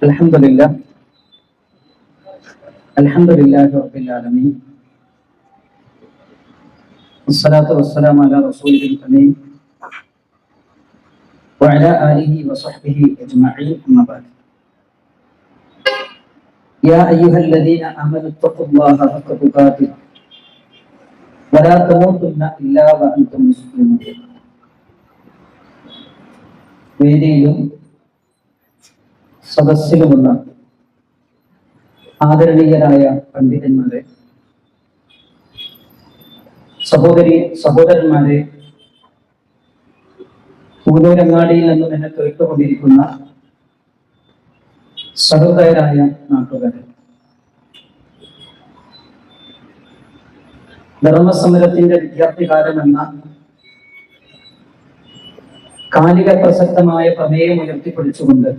الحمد لله رب العالمين والصلاة والسلام على رسوله الأمين وعلى آله وصحبه أجمعين أما بعد يا أيها الذين آمنوا اتقوا الله حق تقاته ولا تموتن إلا وأنتم مسلمون വേദിയിലും സദസ്സിലുമുള്ള ആദരണീയരായ പണ്ഡിതന്മാരെ, സഹോദരന്മാരെ, പൂനൂരങ്ങാടിയിൽ നിന്നും എന്നെ കേട്ടുകൊണ്ടിരിക്കുന്ന സഹോദരരായ നാട്ടുകാരെ, ധർമ്മസമരത്തിന്റെ വിദ്യാർത്ഥികാലം എന്ന കാലിക പ്രസക്തമായ പ്രമേയം ഉയർത്തിപ്പിടിച്ചുകൊണ്ട്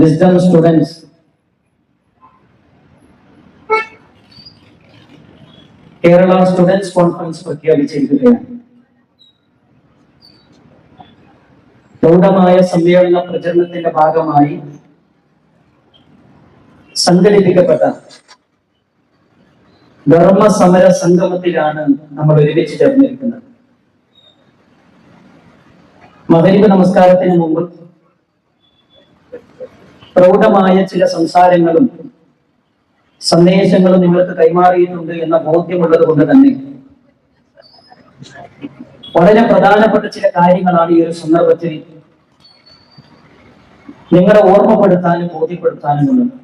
wisdom students Kerala students conference പ്രഖ്യാപിച്ചിരിക്കുകയാണ്. പ്രൗഢമായ സമ്മേളന പ്രചരണത്തിന്റെ ഭാഗമായി സംഘടിപ്പിക്കപ്പെട്ട ധർമ്മസമര സംഗമത്തിലാണ് നമ്മൾ ഒരുമിച്ച് ചേർന്നിരിക്കുന്നത്. മഗ്‌രിബ് നമസ്കാരത്തിന് മുമ്പ് പ്രൗഢമായ ചില സംസാരങ്ങളും സന്ദേശങ്ങളും നിങ്ങൾക്ക് കൈമാറിയിട്ടുണ്ട് എന്ന ബോധ്യമുള്ളത് കൊണ്ട് തന്നെ വളരെ പ്രധാനപ്പെട്ട ചില കാര്യങ്ങളാണ് ഈ ഒരു സന്ദർഭത്തിൽ നിങ്ങളെ ഓർമ്മപ്പെടുത്താനും ബോധ്യപ്പെടുത്താനുമുള്ളത്.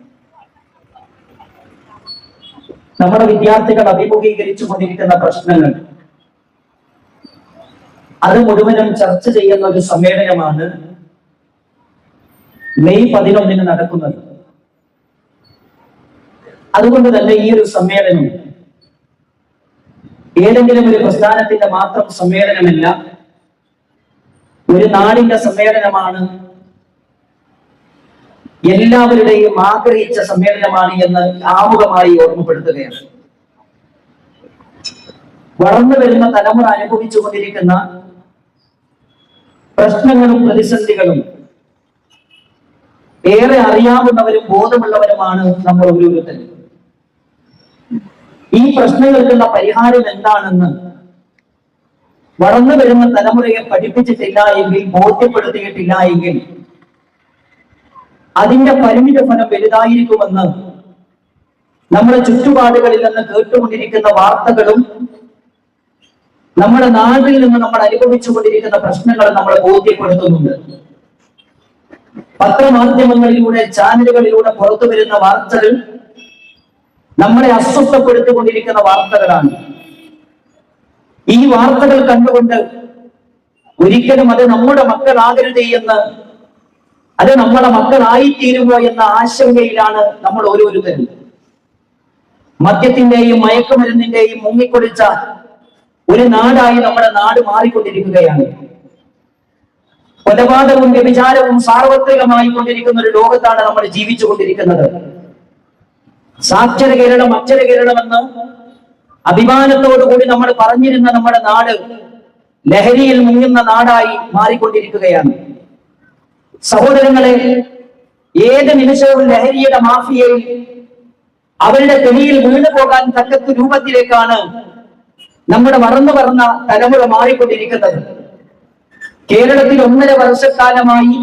നമ്മുടെ വിദ്യാർത്ഥികൾ അഭിമുഖീകരിച്ചു കൊണ്ടിരിക്കുന്ന പ്രശ്നങ്ങൾ അത് മുഴുവനും ചർച്ച ചെയ്യുന്ന ഒരു സമ്മേളനമാണ് മെയ് 11 നടക്കുന്നത്. അതുകൊണ്ട് തന്നെ ഈ ഒരു സമ്മേളനം ഏതെങ്കിലും ഒരു പ്രസ്ഥാനത്തിന്റെ മാത്രം സമ്മേളനമല്ല, ഒരു നാടിന്റെ സമ്മേളനമാണ്, എല്ലാവരുടെയും ആഗ്രഹിച്ച സമ്മേളനമാണ് എന്ന് ആമുഖമായി ഓർമ്മപ്പെടുത്തുകയാണ്. വളർന്നു വരുന്ന തലമുറ അനുഭവിച്ചു കൊണ്ടിരിക്കുന്ന പ്രശ്നങ്ങളും പ്രതിസന്ധികളും ഏറെ അറിയാവുന്നവരും ബോധമുള്ളവരുമാണ് നമ്മൾ ഓരോരുത്തരും. ഈ പ്രശ്നങ്ങൾക്കുള്ള പരിഹാരം എന്താണെന്ന് വളർന്നു വരുന്ന തലമുറയെ പഠിപ്പിച്ചിട്ടില്ല എങ്കിൽ, ബോധ്യപ്പെടുത്തിയിട്ടില്ല എങ്കിൽ അതിന്റെ പരിമിത ഫലം വലുതായിരിക്കുമെന്ന് നമ്മുടെ ചുറ്റുപാടുകളിൽ നിന്ന് കേട്ടുകൊണ്ടിരിക്കുന്ന വാർത്തകളും നമ്മുടെ നാട്ടിൽ നിന്ന് നമ്മൾ അനുഭവിച്ചു കൊണ്ടിരിക്കുന്ന പ്രശ്നങ്ങൾ നമ്മളെ ബോധ്യപ്പെടുത്തുന്നുണ്ട്. പത്രമാധ്യമങ്ങളിലൂടെ, ചാനലുകളിലൂടെ പുറത്തു വരുന്ന വാർത്തകൾ നമ്മളെ അസ്വസ്ഥപ്പെടുത്തിക്കൊണ്ടിരിക്കുന്ന വാർത്തകളാണ്. ഈ വാർത്തകൾ കണ്ടുകൊണ്ട് ഒരിക്കലും അത് നമ്മുടെ മക്കളാകരുത് എന്ന്, അത് നമ്മുടെ മക്കളായിത്തീരുമോ എന്ന ആശങ്കയിലാണ് നമ്മൾ ഓരോരുത്തരും. മദ്യത്തിന്റെയും മയക്കുമരുന്നിന്റെയും മുങ്ങിക്കൊളിച്ച ഒരു നാടായി നമ്മുടെ നാട് മാറിക്കൊണ്ടിരിക്കുകയാണ്. കൊലപാതകവും വ്യഭിചാരവും സാർവത്രികമായി കൊണ്ടിരിക്കുന്ന ഒരു ലോകത്താണ് നമ്മൾ ജീവിച്ചു കൊണ്ടിരിക്കുന്നത്. സാക്ഷര കേരളം, അക്ഷര കേരളം എന്ന് അഭിമാനത്തോടുകൂടി നമ്മൾ പറഞ്ഞിരുന്ന നമ്മുടെ നാട് ലഹരിയിൽ മുങ്ങുന്ന നാടായി മാറിക്കൊണ്ടിരിക്കുകയാണ്. സഹോദരങ്ങളെ, ഏത് നിമിഷവും ലഹരിയുടെ മാഫിയയിൽ അവരുടെ കെണിയിൽ വീണു പോകാൻ തക്കത്ത് രൂപത്തിലേക്കാണ് നമ്മുടെ വളർന്നു പറഞ്ഞ തലമുറ മാറിക്കൊണ്ടിരിക്കുന്നത്. കേരളത്തിൽ 1.5 വർഷക്കാലമായി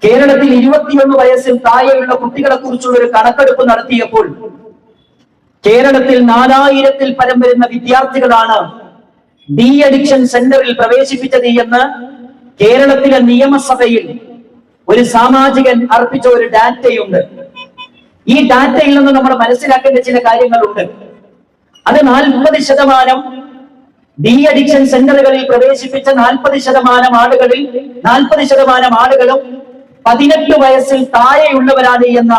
കേരളത്തിൽ 21 വയസ്സിൽ താഴെയുള്ള കുട്ടികളെ കുറിച്ചുള്ള ഒരു കണക്കെടുപ്പ് നടത്തിയപ്പോൾ കേരളത്തിൽ 4000-ൽ പരം വരുന്ന വിദ്യാർത്ഥികളാണ് ഡി അഡിക്ഷൻ സെന്ററിൽ പ്രവേശിപ്പിച്ചത് എന്ന് കേരളത്തിലെ നിയമസഭയിൽ ഒരു സാമാജികൻ അർപ്പിച്ച ഒരു ഡാറ്റയുണ്ട്. ഈ ഡാറ്റയിൽ നിന്ന് നമ്മൾ മനസ്സിലാക്കേണ്ട ചില കാര്യങ്ങളുണ്ട്. അത് 40% ഡി അഡിക്ഷൻ സെന്ററുകളിൽ പ്രവേശിപ്പിച്ച 40% ആളുകളിൽ 40% ആളുകളും 18 വയസ്സിൽ താഴെയുള്ളവരാണ് എന്ന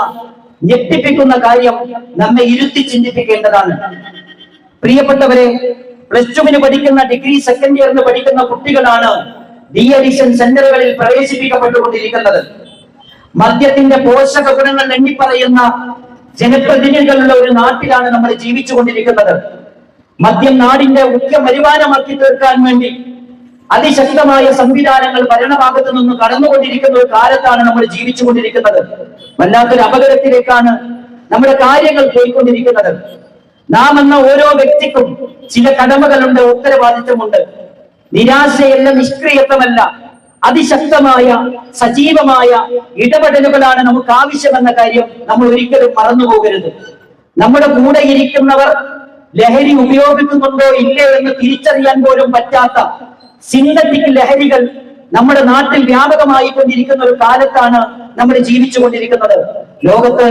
ഞെട്ടിപ്പിക്കുന്ന കാര്യം നമ്മെ ഇരുത്തി ചിന്തിപ്പിക്കേണ്ടതാണ്. പ്രിയപ്പെട്ടവരെ, +2 പഠിക്കുന്ന, ഡിഗ്രി സെക്കൻഡ് ഇയറിന് പഠിക്കുന്ന കുട്ടികളാണ് ഡി അഡിക്ഷൻ സെന്ററുകളിൽ പ്രവേശിപ്പിക്കപ്പെട്ടുകൊണ്ടിരിക്കുന്നത്. മദ്യത്തിന്റെ പോഷക ഗുണങ്ങൾ എണ്ണിപ്പറയുന്ന ജനപ്രതിനിധികളുള്ള ഒരു നാട്ടിലാണ് നമ്മൾ ജീവിച്ചു കൊണ്ടിരിക്കുന്നത്. മദ്യം നാടിന്റെ മുഖ്യ വരുമാനമാക്കി തീർക്കാൻ വേണ്ടി അതിശക്തമായ സംവിധാനങ്ങൾ ഭരണഭാഗത്ത് നിന്ന് കടന്നുകൊണ്ടിരിക്കുന്ന ഒരു കാലത്താണ് നമ്മൾ ജീവിച്ചുകൊണ്ടിരിക്കുന്നത്. വല്ലാത്തൊരു അപകടത്തിലേക്കാണ് നമ്മുടെ കാര്യങ്ങൾ പോയിക്കൊണ്ടിരിക്കുന്നത്. നാം എന്ന ഓരോ വ്യക്തിക്കും ചില കടമകളുണ്ട്, ഉത്തരവാദിത്വമുണ്ട്. നിരാശയല്ല, നിഷ്ക്രിയത്വമല്ല, അതിശക്തമായ സജീവമായ ഇടപെടലുകളാണ് നമുക്ക് ആവശ്യമെന്ന കാര്യം നമ്മൾ ഒരിക്കലും മറന്നുപോകരുത്. നമ്മുടെ കൂടെ ഇരിക്കുന്നവർ ലഹരി ഉപയോഗിക്കുന്നുണ്ടോ ഇല്ലേ എന്ന് തിരിച്ചറിയാൻ പോലും പറ്റാത്ത സിന്തറ്റിക് ലഹരികൾ നമ്മുടെ നാട്ടിൽ വ്യാപകമായി കൊണ്ടിരിക്കുന്ന ഒരു കാലത്താണ് നമ്മൾ ജീവിച്ചുകൊണ്ടിരിക്കുന്നത്. ലോകത്ത്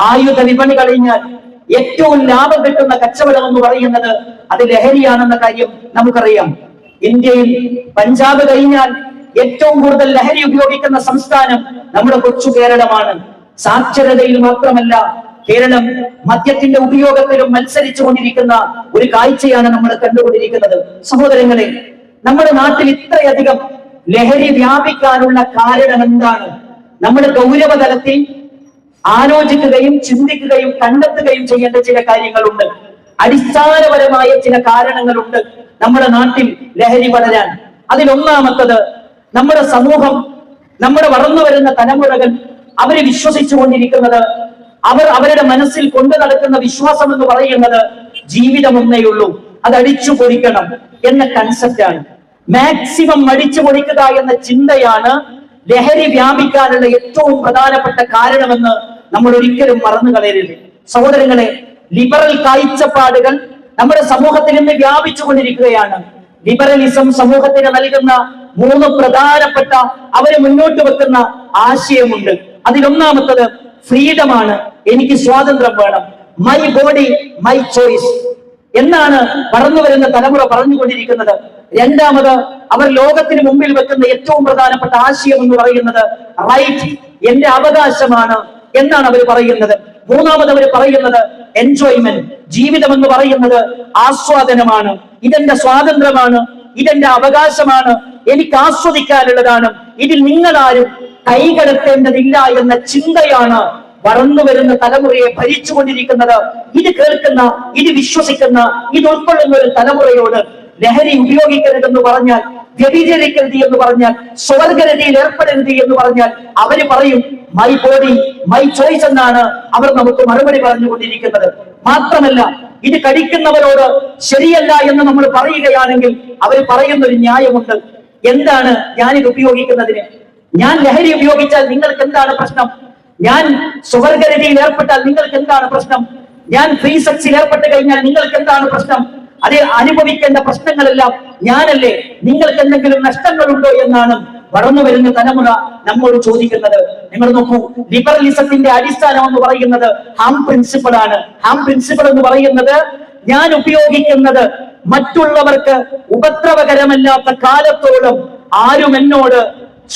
ആയുധ വിപണി കഴിഞ്ഞാൽ ഏറ്റവും ലാഭം കിട്ടുന്ന കച്ചവടം എന്ന് പറയുന്നത് അത് ലഹരിയാണെന്ന കാര്യം നമുക്കറിയാം. ഇന്ത്യയിൽ പഞ്ചാബ് കഴിഞ്ഞാൽ ഏറ്റവും കൂടുതൽ ലഹരി ഉപയോഗിക്കുന്ന സംസ്ഥാനം നമ്മുടെ കൊച്ചു കേരളമാണ്. സാക്ഷരതയിൽ മാത്രമല്ല, കേരളം മദ്യത്തിന്റെ ഉപയോഗത്തിലും മത്സരിച്ചു കൊണ്ടിരിക്കുന്ന ഒരു കാഴ്ചയാണ് നമ്മൾ കണ്ടുകൊണ്ടിരിക്കുന്നത്. സഹോദരങ്ങളെ, നമ്മുടെ നാട്ടിൽ ഇത്രയധികം ലഹരി വ്യാപിക്കാനുള്ള കാരണം എന്താണ്? നമ്മുടെ ഗൗരവതലത്തിൽ ആലോചിക്കുകയും ചിന്തിക്കുകയും കണ്ടെത്തുകയും ചെയ്യേണ്ട ചില കാര്യങ്ങളുണ്ട്. അടിസ്ഥാനപരമായ ചില കാരണങ്ങളുണ്ട് നമ്മുടെ നാട്ടിൽ ലഹരി വളരാൻ. അതിലൊന്നാമത്തത്, നമ്മുടെ സമൂഹം, നമ്മുടെ വളർന്നു വരുന്ന തലമുറകൾ അവര് വിശ്വസിച്ചു കൊണ്ടിരിക്കുന്നത്, അവരുടെ മനസ്സിൽ കൊണ്ടു നടക്കുന്ന വിശ്വാസം എന്ന് പറയുന്നത് ജീവിതം ഒന്നേ ഉള്ളൂ, അത് അടിച്ചു പൊളിക്കണം എന്ന കൺസെപ്റ്റാണ്. മാക്സിമം അടിച്ചു പൊളിക്കുക എന്ന ചിന്തയാണ് ലഹരി വ്യാപിക്കാനുള്ള ഏറ്റവും പ്രധാനപ്പെട്ട കാരണമെന്ന് നമ്മൾ ഒരിക്കലും മറന്നു കളയരുത്. സഹോദരങ്ങളെ, ലിബറൽ കാഴ്ചപ്പാടുകൾ നമ്മുടെ സമൂഹത്തിൽ നിന്ന് വ്യാപിച്ചു കൊണ്ടിരിക്കുകയാണ്. ലിബറലിസം സമൂഹത്തിന് നൽകുന്ന 3 പ്രധാനപ്പെട്ട അവര് മുന്നോട്ട് വെക്കുന്ന ആശയമുണ്ട്. അതിലൊന്നാമത്തത് ഫ്രീഡമാണ്. എനിക്ക് സ്വാതന്ത്ര്യം വേണം. മൈ ബോഡി മൈ ചോയ്സ് എന്നാണ് വളർന്നു വരുന്ന തലമുറ പറഞ്ഞുകൊണ്ടിരിക്കുന്നത്. രണ്ടാമത്, അവർ ലോകത്തിന് മുമ്പിൽ വെക്കുന്ന ഏറ്റവും പ്രധാനപ്പെട്ട ആശയം എന്ന് പറയുന്നത് റൈറ്റ്, എന്റെ അവകാശമാണ് എന്നാണ് അവർ പറയുന്നത്. മൂന്നാമത് അവർ പറയുന്നത് എൻജോയ്മെന്റ്, ജീവിതം എന്ന് പറയുന്നത് ആസ്വാദനമാണ്. ഇതെന്റെ സ്വാതന്ത്ര്യമാണ്, ഇതെന്റെ അവകാശമാണ്, എനിക്ക് ആസ്വദിക്കാനുള്ളതാണ്, ഇതിൽ നിങ്ങളാരും കൈകടത്തേണ്ടതില്ല എന്ന ചിന്തയാണ് വളർന്നു വരുന്ന തലമുറയെ ഭരിച്ചുകൊണ്ടിരിക്കുന്നത്. ഇത് കേൾക്കുന്ന, ഇത് വിശ്വസിക്കുന്ന, ഇത് ഉൾക്കൊള്ളുന്ന ഒരു തലമുറയോട് ലഹരി ഉപയോഗിക്കരുതെന്ന് പറഞ്ഞാൽ, വ്യഭിചരിക്കരുത് എന്ന് പറഞ്ഞാൽ, സ്വർഗരതിയിൽ ഏർപ്പെടരുത് എന്ന് പറഞ്ഞാൽ അവര് പറയും മൈ ബോഡി മൈ ചോയ്സ് എന്നാണ് അവർ നമുക്ക് മറുപടി പറഞ്ഞുകൊണ്ടിരിക്കുന്നത്. മാത്രമല്ല, ഇത് കഴിക്കുന്നവരോട് ശരിയല്ല എന്ന് നമ്മൾ പറയുകയാണെങ്കിൽ അവർ പറയുന്ന ഒരു ന്യായമുണ്ട്. എന്താണ് ഞാനിത് ഉപയോഗിക്കുന്നതിന്? ഞാൻ ലഹരി ഉപയോഗിച്ചാൽ നിങ്ങൾക്ക് എന്താണ് പ്രശ്നം? ഞാൻ സ്വർഗരതിയിൽ ഏർപ്പെട്ടാൽ നിങ്ങൾക്ക് എന്താണ് പ്രശ്നം? ഞാൻ ഫ്രീ സെക്സിൽ ഏർപ്പെട്ട് കഴിഞ്ഞാൽ നിങ്ങൾക്ക് എന്താണ് പ്രശ്നം? അത് അനുഭവിക്കേണ്ട പ്രശ്നങ്ങളെല്ലാം ഞാനല്ലേ, നിങ്ങൾക്ക് എന്തെങ്കിലും നഷ്ടങ്ങളുണ്ടോ എന്നാണ് വളർന്നു വരുന്ന തലമുറ നമ്മോട് ചോദിക്കുന്നത്. നിങ്ങൾ നോക്കൂ, ലിബറലിസത്തിന്റെ അടിസ്ഥാനം എന്ന് പറയുന്നത് ഹാം പ്രിൻസിപ്പിൾ ആണ്. ഹാം പ്രിൻസിപ്പിൾ എന്ന് പറയുന്നത് ഞാൻ ഉപയോഗിക്കുന്നത് മറ്റുള്ളവർക്ക് ഉപദ്രവകരമല്ലാത്ത കാലത്തോളം ആരും എന്നോട്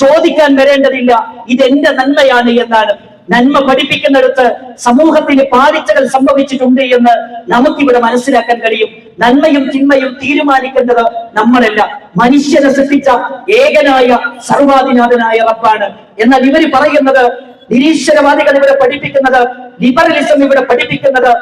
ചോദിക്കാൻ വരേണ്ടതില്ല, ഇതെന്റെ നന്മയാണ് എന്നാണ്. നന്മ പഠിപ്പിക്കുന്നിടത്ത് സമൂഹത്തിന് പാളിച്ചകൾ സംഭവിച്ചിട്ടുണ്ട് എന്ന് നമുക്കിവിടെ മനസ്സിലാക്കാൻ കഴിയും. നന്മയും തിന്മയും തീരുമാനിക്കേണ്ടത് നമ്മളല്ല, മനുഷ്യനെ സൃഷ്ടിച്ച ഏകനായ സർവാധിനാഥനായ റബ്ബാണ്. എന്നാൽ ഇവര് പറയുന്നത്, നിരീശ്വരവാദികൾ ഇവിടെ പഠിപ്പിക്കുന്നത്, ലിബറലിസം ഇവിടെ പഠിപ്പിക്കുന്നത്,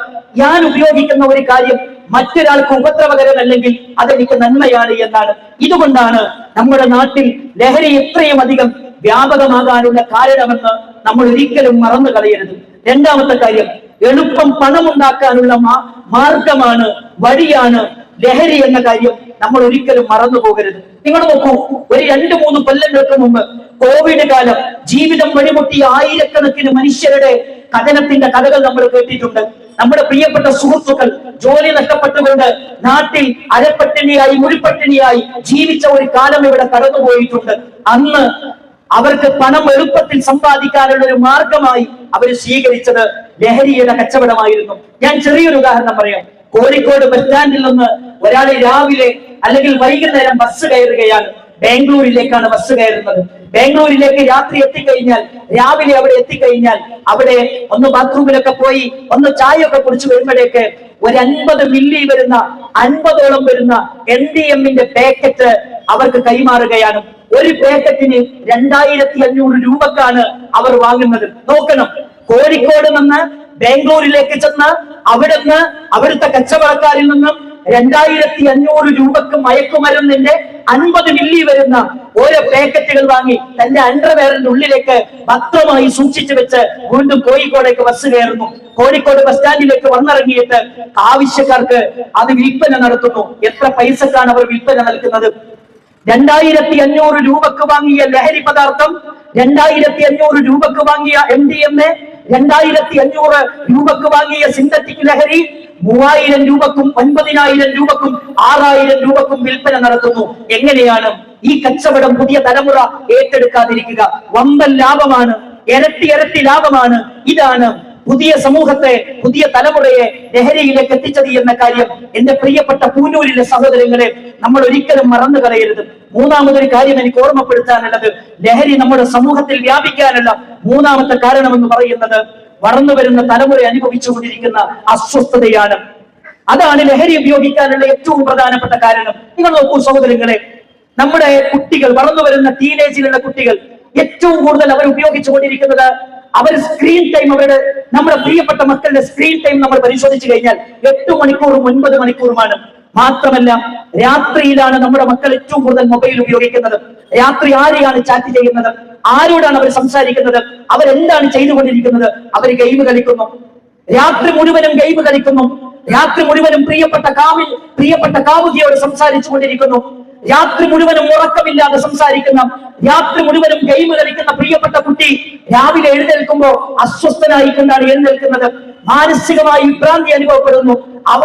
ഞാൻ ഉപയോഗിക്കുന്ന ഒരു കാര്യം മറ്റൊരാൾക്ക് ഉപദ്രവകരമല്ലെങ്കിൽ അതെനിക്ക് നന്മയാണ് എന്നാണ്. ഇതുകൊണ്ടാണ് നമ്മുടെ നാട്ടിൽ ലഹരി ഇത്രയും അധികം വ്യാപകമാകാനുള്ള കാരണമെന്ന് നമ്മൾ ഒരിക്കലും മറന്നു കളയരുത്. രണ്ടാമത്തെ കാര്യം, എളുപ്പം പണമുണ്ടാക്കാനുള്ള മാർഗമാണ്, വഴിയാണ് ലഹരി എന്ന കാര്യം നമ്മൾ ഒരിക്കലും മറന്നു പോകരുത്. നിങ്ങൾ നോക്കൂ, ഒരു 2-3 കൊല്ലങ്ങൾക്ക് മുമ്പ് കോവിഡ് കാലം ജീവിതം വഴിമുട്ടിയ ആയിരക്കണക്കിന് മനുഷ്യരുടെ കഥനത്തിന്റെ കഥകൾ നമ്മൾ കേട്ടിട്ടുണ്ട്. നമ്മുടെ പ്രിയപ്പെട്ട സുഹൃത്തുക്കൾ ജോലി നഷ്ടപ്പെട്ടുകൊണ്ട് നാട്ടിൽ അരപ്പട്ടിണിയായി മുൾപട്ടിണിയായി ജീവിച്ച ഒരു കാലം ഇവിടെ കടന്നുപോയിട്ടുണ്ട്. അന്ന് അവർക്ക് പണം എളുപ്പത്തിൽ സമ്പാദിക്കാനുള്ള ഒരു മാർഗമായി അവർ സ്വീകരിച്ചത് ലഹരിയുടെ കച്ചവടമായിരുന്നു. ഞാൻ ചെറിയൊരു ഉദാഹരണം പറയാം. കോഴിക്കോട് ബസ് സ്റ്റാൻഡിൽ നിന്ന് ഒരാൾ രാവിലെ അല്ലെങ്കിൽ വൈകുന്നേരം ബസ് കയറുകയാണ്. ബാംഗ്ലൂരിലേക്കാണ് ബസ് കയറുന്നത്. ബാംഗ്ലൂരിലേക്ക് രാത്രി എത്തിക്കഴിഞ്ഞാൽ, രാവിലെ അവിടെ എത്തിക്കഴിഞ്ഞാൽ അവിടെ ഒന്ന് ബാത്റൂമിലൊക്കെ പോയി ഒന്ന് ചായയൊക്കെ കുടിച്ചു വരുമ്പോഴേക്ക് ഒരു 50 മില്ലി വരുന്ന 50ഓളം വരുന്ന NDMന്റെ പാക്കറ്റ് അവർക്ക് കൈമാറുകയാണ്. ഒരു പാക്കറ്റിന് 2500 രൂപക്കാണ് അവർ വാങ്ങുന്നത്. നോക്കണം, കോഴിക്കോട് നിന്ന് ബാംഗ്ലൂരിലേക്ക് ചെന്ന് അവിടുന്ന് അവിടുത്തെ കച്ചവടക്കാരിൽ നിന്നും 2500 രൂപക്ക് മയക്കുമരുന്നിന്റെ 50 മില്ലി വരുന്ന ഓരോ പാക്കറ്റുകൾ വാങ്ങി തന്റെ അണ്ടർവെയറിന്റെ ഉള്ളിലേക്ക് ഭദ്രമായി സൂക്ഷിച്ചു വെച്ച് വീണ്ടും കോഴിക്കോടേക്ക് ബസ് കയറുന്നു. കോഴിക്കോട് ബസ് സ്റ്റാൻഡിലേക്ക് വന്നിറങ്ങിയിട്ട് ആവശ്യക്കാർക്ക് അത് വിൽപ്പന നടത്തുന്നു. എത്ര പൈസക്കാണ് അവർ വിൽപ്പന നൽകുന്നത്? 2500 രൂപക്ക് വാങ്ങിയ ലഹരി പദാർത്ഥം, 2500 രൂപക്ക് വാങ്ങിയ MDMA, 2500 രൂപക്ക് വാങ്ങിയ സിന്തറ്റിക് ലഹരി 3000 രൂപക്കും 9000 രൂപക്കും 6000 രൂപക്കും വിൽപ്പന നടത്തുന്നു. എങ്ങനെയാണ് ഈ കച്ചവടം പുതിയ തലമുറ ഏറ്റെടുക്കാതിരിക്കുക? വമ്പൻ ലാഭമാണ്, ഇരട്ടി ലാഭമാണ്. ഇതാണ് പുതിയ സമൂഹത്തെ, പുതിയ തലമുറയെ ലഹരിയിലേക്ക് എത്തിച്ചത് എന്ന കാര്യം എന്റെ പ്രിയപ്പെട്ട പൂനൂരിലെ സഹോദരങ്ങളെ നമ്മൾ ഒരിക്കലും മറന്നു കളയരുത്. മൂന്നാമതൊരു കാര്യം എനിക്ക് ഓർമ്മപ്പെടുത്താനുള്ളത്, ലഹരി നമ്മുടെ സമൂഹത്തിൽ വ്യാപിക്കാനുള്ള മൂന്നാമത്തെ കാരണമെന്ന് പറയുന്നത് വളർന്നു വരുന്ന തലമുറ അനുഭവിച്ചുകൊണ്ടിരിക്കുന്ന അസ്വസ്ഥതയാണ്. അതാണ് ലഹരി ഉപയോഗിക്കാനുള്ള ഏറ്റവും പ്രധാനപ്പെട്ട കാരണം. നിങ്ങൾ നോക്കൂ സഹോദരങ്ങളെ, നമ്മുടെ കുട്ടികൾ, വളർന്നു വരുന്ന ടീനേജിലുള്ള കുട്ടികൾ ഏറ്റവും കൂടുതൽ അവർ ഉപയോഗിച്ചുകൊണ്ടിരിക്കുന്നത്, അവർ സ്ക്രീൻ ടൈം, നമ്മുടെ പ്രിയപ്പെട്ട മക്കളുടെ സ്ക്രീൻ ടൈം നമ്മൾ പരിശോധിച്ചു കഴിഞ്ഞാൽ 8 മണിക്കൂറും 9 മണിക്കൂറുമാണ്. മാത്രമല്ല രാത്രിയിലാണ് നമ്മുടെ മക്കൾ ഏറ്റവും കൂടുതൽ മൊബൈൽ ഉപയോഗിക്കുന്നത്. രാത്രി ആരെയാണ് ചാറ്റ് ചെയ്യുന്നത്? ആരോടാണ് അവർ സംസാരിക്കുന്നത്? അവരെന്താണ് ചെയ്തുകൊണ്ടിരിക്കുന്നത്? അവർ ഗെയിം കളിക്കുന്നു. രാത്രി മുഴുവനും ഗെയിം കളിക്കുന്നു. രാത്രി മുഴുവനും പ്രിയപ്പെട്ട കാമുകിയോട് സംസാരിച്ചു കൊണ്ടിരിക്കുന്നു. രാത്രി മുഴുവനും ഉറക്കമില്ലാതെ സംസാരിക്കുന്ന, രാത്രി മുഴുവനും ഗെയിം കളിക്കുന്ന പ്രിയപ്പെട്ട കുട്ടി രാവിലെ എഴുന്നേൽക്കുമ്പോ അസ്വസ്ഥനായി കൊണ്ടാണ് എഴുന്നേൽക്കുന്നത്. മാനസികമായി വിഭ്രാന്തി അനുഭവപ്പെടുന്നു.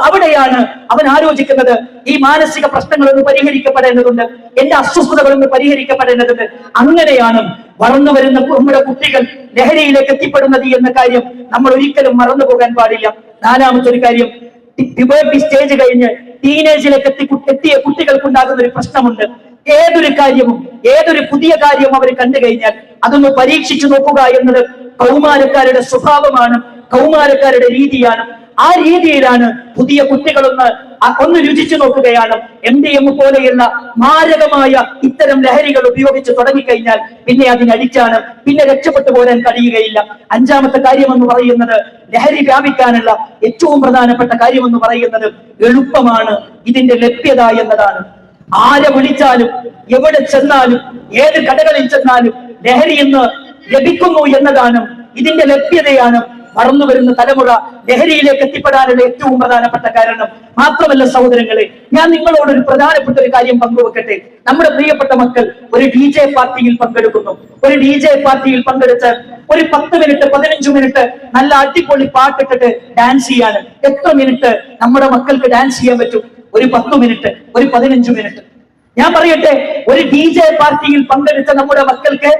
അവിടെയാണ് അവൻ ആലോചിക്കുന്നത്, ഈ മാനസിക പ്രശ്നങ്ങളൊന്ന് പരിഹരിക്കപ്പെടേണ്ടതുണ്ട്, എന്റെ അസ്വസ്ഥതകളൊന്ന് പരിഹരിക്കപ്പെടേണ്ടതുണ്ട്. അങ്ങനെയാണ് വളർന്നു വരുന്ന നമ്മുടെ കുട്ടികൾ ലഹരിയിലേക്ക് എത്തിപ്പെടുന്നത് എന്ന കാര്യം നമ്മൾ ഒരിക്കലും മറന്നു പോകാൻ പാടില്ല. നാലാമത്തെ ഒരു കാര്യം, പ്യൂബർട്ടി സ്റ്റേജ് കഴിഞ്ഞ് ടീനേജിലേക്ക് എത്തിയ കുട്ടികൾക്കുണ്ടാകുന്ന ഒരു പ്രശ്നമുണ്ട്. ഏതൊരു കാര്യവും, ഏതൊരു പുതിയ കാര്യവും അവർ കണ്ടു കഴിഞ്ഞാൽ അതൊന്ന് പരീക്ഷിച്ചു നോക്കുക എന്നത് കൗമാരക്കാരുടെ സ്വഭാവമാണ്, കൗമാരക്കാരുടെ രീതിയാണ്. ആ രീതിയിലാണ് പുതിയ കുട്ടികളൊന്ന് രുചിച്ചു നോക്കുകയാണ്. MDMA പോലെയുള്ള മാരകമായ ഇത്തരം ലഹരികൾ ഉപയോഗിച്ച് തുടങ്ങിക്കഴിഞ്ഞാൽ പിന്നെ അതിനടിച്ചാണ്, പിന്നെ രക്ഷപ്പെട്ടു പോരാൻ കഴിയുകയില്ല. അഞ്ചാമത്തെ കാര്യമെന്ന് പറയുന്നത്, ലഹരി വ്യാപിക്കാനുള്ള ഏറ്റവും പ്രധാനപ്പെട്ട കാര്യമെന്ന് പറയുന്നത് എളുപ്പമാണ്, ഇതിന്റെ ലഭ്യത എന്നതാണ്. ആരെ വിളിച്ചാലും, എവിടെ ചെന്നാലും, ഏത് കടകളിൽ ചെന്നാലും ലഹരി ഇന്ന് ലഭിക്കുന്നു എന്നതാണ്, ഇതിന്റെ ലഭ്യതയാണ് വളർന്നു വരുന്ന തലമുറ ലഹരിയിലേക്ക് എത്തിപ്പെടാനുള്ള ഏറ്റവും പ്രധാനപ്പെട്ട കാരണം. മാത്രമല്ല സഹോദരങ്ങളെ, ഞാൻ നിങ്ങളോട് ഒരു പ്രധാനപ്പെട്ട ഒരു കാര്യം പങ്കുവെക്കട്ടെ. നമ്മുടെ പ്രിയപ്പെട്ട മക്കൾ ഒരു DJ പാർട്ടിയിൽ പങ്കെടുക്കുന്നു. ഒരു DJ പാർട്ടിയിൽ പങ്കെടുത്ത് ഒരു 10 മിനിറ്റ് 15 മിനിറ്റ് നല്ല അടിപൊളി പാട്ടിട്ടിട്ട് ഡാൻസ് ചെയ്യാണ്. എത്ര മിനിറ്റ് നമ്മുടെ മക്കൾക്ക് ഡാൻസ് ചെയ്യാൻ പറ്റും? ഒരു 10 മിനിറ്റ്, ഒരു 15 മിനിറ്റ്. ഞാൻ പറയട്ടെ, ഒരു DJ പാർട്ടിയിൽ പങ്കെടുത്ത നമ്മുടെ മക്കൾക്ക്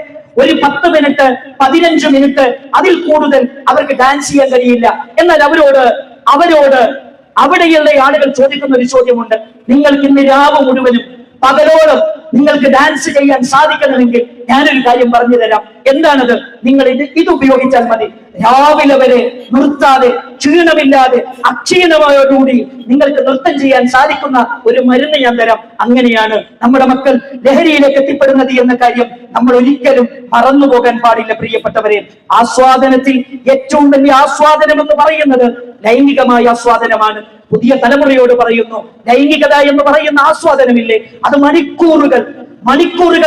ഒരു 10 മിനിറ്റ് 15 മിനിറ്റ് അതിൽ കൂടുതൽ അവർക്ക് ഡാൻസ് ചെയ്യാൻ കഴിയില്ല. എന്നാൽ അവരോട് അവിടെയുള്ള ആളുകൾ ചോദിക്കുന്ന ഒരു ചോദ്യമുണ്ട്, നിങ്ങൾക്ക് ഇന്ന് രാവ് മുഴുവനും പകലോളം നിങ്ങൾക്ക് ഡാൻസ് ചെയ്യാൻ സാധിക്കണമെങ്കിൽ ഞാനൊരു കാര്യം പറഞ്ഞു തരാം. എന്താണത്? നിങ്ങൾ ഇത് ഉപയോഗിച്ചാൽ മതി. രാവിലെ വരെ നിർത്താതെ, ക്ഷീണമില്ലാതെ, അക്ഷീണമായോടുകൂടി നിങ്ങൾക്ക് നൃത്തം ചെയ്യാൻ സാധിക്കുന്ന ഒരു മരുന്ന് ഞാൻ തരാം. അങ്ങനെയാണ് നമ്മുടെ മക്കൾ ലഹരിയിലേക്ക് എത്തിപ്പെടുന്നത് എന്ന കാര്യം നമ്മൾ ഒരിക്കലും മറന്നു പോകാൻ പാടില്ല. പ്രിയപ്പെട്ടവരെ, ആസ്വാദനത്തിൽ ഏറ്റവും വലിയ ആസ്വാദനം എന്ന് പറയുന്നത് ലൈംഗികമായ ആസ്വാദനമാണ്. പുതിയ തലമുറയോട് പറയുന്നു, ലൈംഗികത എന്ന് പറയുന്ന ആസ്വാദനമില്ലേ, അത് മണിക്കൂറുകൾ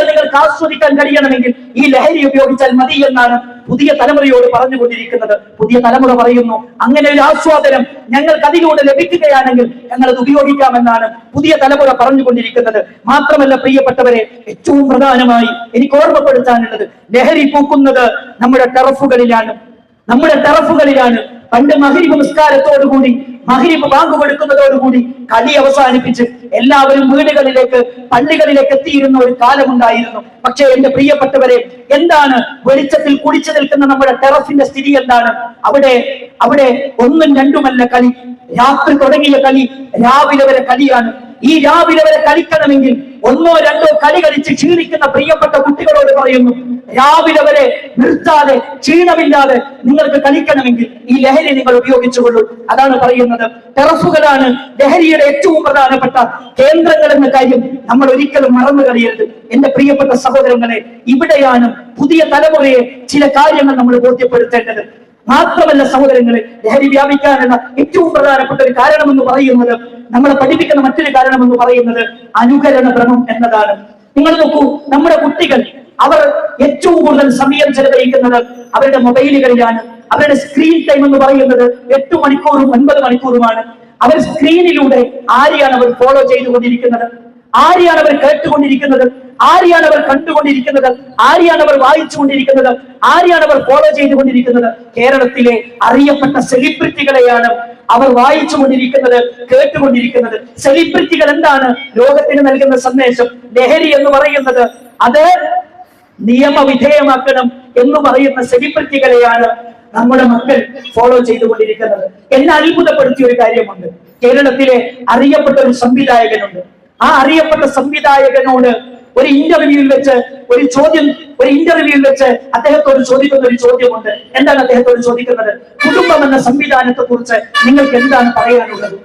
നിങ്ങൾക്ക് ആസ്വദിക്കാൻ കഴിയണമെങ്കിൽ ഈ ലഹരി ഉപയോഗിച്ചാൽ മതി എന്നാണ് പുതിയ തലമുറയോട് പറഞ്ഞുകൊണ്ടിരിക്കുന്നത്. പുതിയ തലമുറ പറയുന്നു, അങ്ങനെ ഒരു ആസ്വാദനം ഞങ്ങൾക്ക് അതിലൂടെ ലഭിക്കുകയാണെങ്കിൽ ഞങ്ങൾ അത് ഉപയോഗിക്കാമെന്നാണ് പുതിയ തലമുറ പറഞ്ഞുകൊണ്ടിരിക്കുന്നത്. മാത്രമല്ല പ്രിയപ്പെട്ടവരെ, ഏറ്റവും പ്രധാനമായി എനിക്ക് ഓർമ്മപ്പെടുത്താനുള്ളത്, ലഹരി പൂക്കുന്നത് നമ്മുടെ ടെറഫുകളിലാണ്. പണ്ട് മഗ്‌രിബ് നിസ്കാരത്തോടുകൂടി, മഗ്‌രിബ് ബാങ്ക് കൊടുക്കുന്നതോടുകൂടി കളി അവസാനിപ്പിച്ച് എല്ലാവരും വീടുകളിലേക്ക്, പള്ളികളിലേക്ക് എത്തിയിരുന്ന ഒരു കാലമുണ്ടായിരുന്നു. പക്ഷേ എന്റെ പ്രിയപ്പെട്ടവരെ, എന്താണ് വെളിച്ചത്തിൽ കുടിച്ചു നിൽക്കുന്ന നമ്മുടെ ടെറഫിന്റെ സ്ഥിതി എന്താണ്? അവിടെ ഒന്നും രണ്ടുമല്ല കളി. രാത്രി തുടങ്ങിയ കളി രാവിലെ വരെ കളിയാണ്. ഈ രാവിലെ വരെ കളിക്കണമെങ്കിൽ 1 2 കളി കളിച്ച് ക്ഷീണിക്കുന്ന പ്രിയപ്പെട്ട കുട്ടികളോട് പറയുന്നു, രാവിലെ വരെ നിർത്താതെ, ക്ഷീണമില്ലാതെ നിങ്ങൾക്ക് കളിക്കണമെങ്കിൽ ഈ ലഹരി നിങ്ങൾ ഉപയോഗിച്ചുകൊള്ളൂ. അതാണ് പറയുന്നത്. ടെറഫുകളാണ് ലഹരിയുടെ ഏറ്റവും പ്രധാനപ്പെട്ട കേന്ദ്രങ്ങൾ എന്ന കാര്യം നമ്മൾ ഒരിക്കലും മറന്നു കളയരുത്. എന്റെ പ്രിയപ്പെട്ട സഹോദരങ്ങളെ, ഇവിടെയാണ് പുതിയ തലമുറയെ ചില കാര്യങ്ങൾ നമ്മൾ ബോധ്യപ്പെടുത്തേണ്ടത്. മാത്രമല്ല സഹോദരങ്ങളെ, ലഹരി വ്യാപിക്കാനുള്ള ഏറ്റവും പ്രധാനപ്പെട്ട ഒരു കാരണമെന്ന് പറയുന്നത്, നമ്മളെ പഠിപ്പിക്കുന്ന മറ്റൊരു കാരണമെന്ന് പറയുന്നത് അനുകരണ ഭ്രമം എന്നതാണ്. നിങ്ങൾ നോക്കൂ, നമ്മുടെ കുട്ടികൾ അവർ ഏറ്റവും കൂടുതൽ സമയം ചെലവഴിക്കുന്നത് അവരുടെ മൊബൈലുകളിലാണ്. അവരുടെ സ്ക്രീൻ ടൈം എന്ന് പറയുന്നത് 8 മണിക്കൂറും 9 മണിക്കൂറുമാണ്. അവർ സ്ക്രീനിലൂടെ ആരെയാണ് അവർ ഫോളോ ചെയ്തുകൊണ്ടിരിക്കുന്നത്? ആരെയാണ് അവർ കേട്ടുകൊണ്ടിരിക്കുന്നത്? ആരെയാണ് അവർ കണ്ടുകൊണ്ടിരിക്കുന്നത്? ആരെയാണ് അവർ വായിച്ചുകൊണ്ടിരിക്കുന്നത്? ആരെയാണ് അവർ ഫോളോ ചെയ്തുകൊണ്ടിരിക്കുന്നത്? കേരളത്തിലെ അറിയപ്പെട്ട സെലിബ്രിറ്റികളെയാണ് അവർ വായിച്ചുകൊണ്ടിരിക്കുന്നത്, കേട്ടുകൊണ്ടിരിക്കുന്നത്. സെലിബ്രിറ്റികൾ എന്താണ് ലോകത്തിന് നൽകുന്ന സന്ദേശം? ലഹരി എന്ന് പറയുന്നത് അത് നിയമവിധേയമാക്കണം എന്ന് പറയുന്ന സെലിബ്രിറ്റികളെയാണ് നമ്മുടെ മക്കൾ ഫോളോ ചെയ്തുകൊണ്ടിരിക്കുന്നത്. എന്നെ അത്ഭുതപ്പെടുത്തിയ ഒരു കാര്യമുണ്ട്. കേരളത്തിലെ അറിയപ്പെട്ട ഒരു സംവിധായകനുണ്ട്. ആ അറിയപ്പെട്ട സംവിധായകനോട് ഒരു ഇന്റർവ്യൂവിൽ വെച്ച് അദ്ദേഹത്തോട് ചോദിക്കുന്ന ഒരു ചോദ്യമുണ്ട്. എന്താണ് അദ്ദേഹത്തോട് ചോദിക്കുന്നത്? കുടുംബം എന്ന സംവിധാനത്തെ കുറിച്ച് നിങ്ങൾക്ക് എന്താണ് പറയാനുള്ളത്?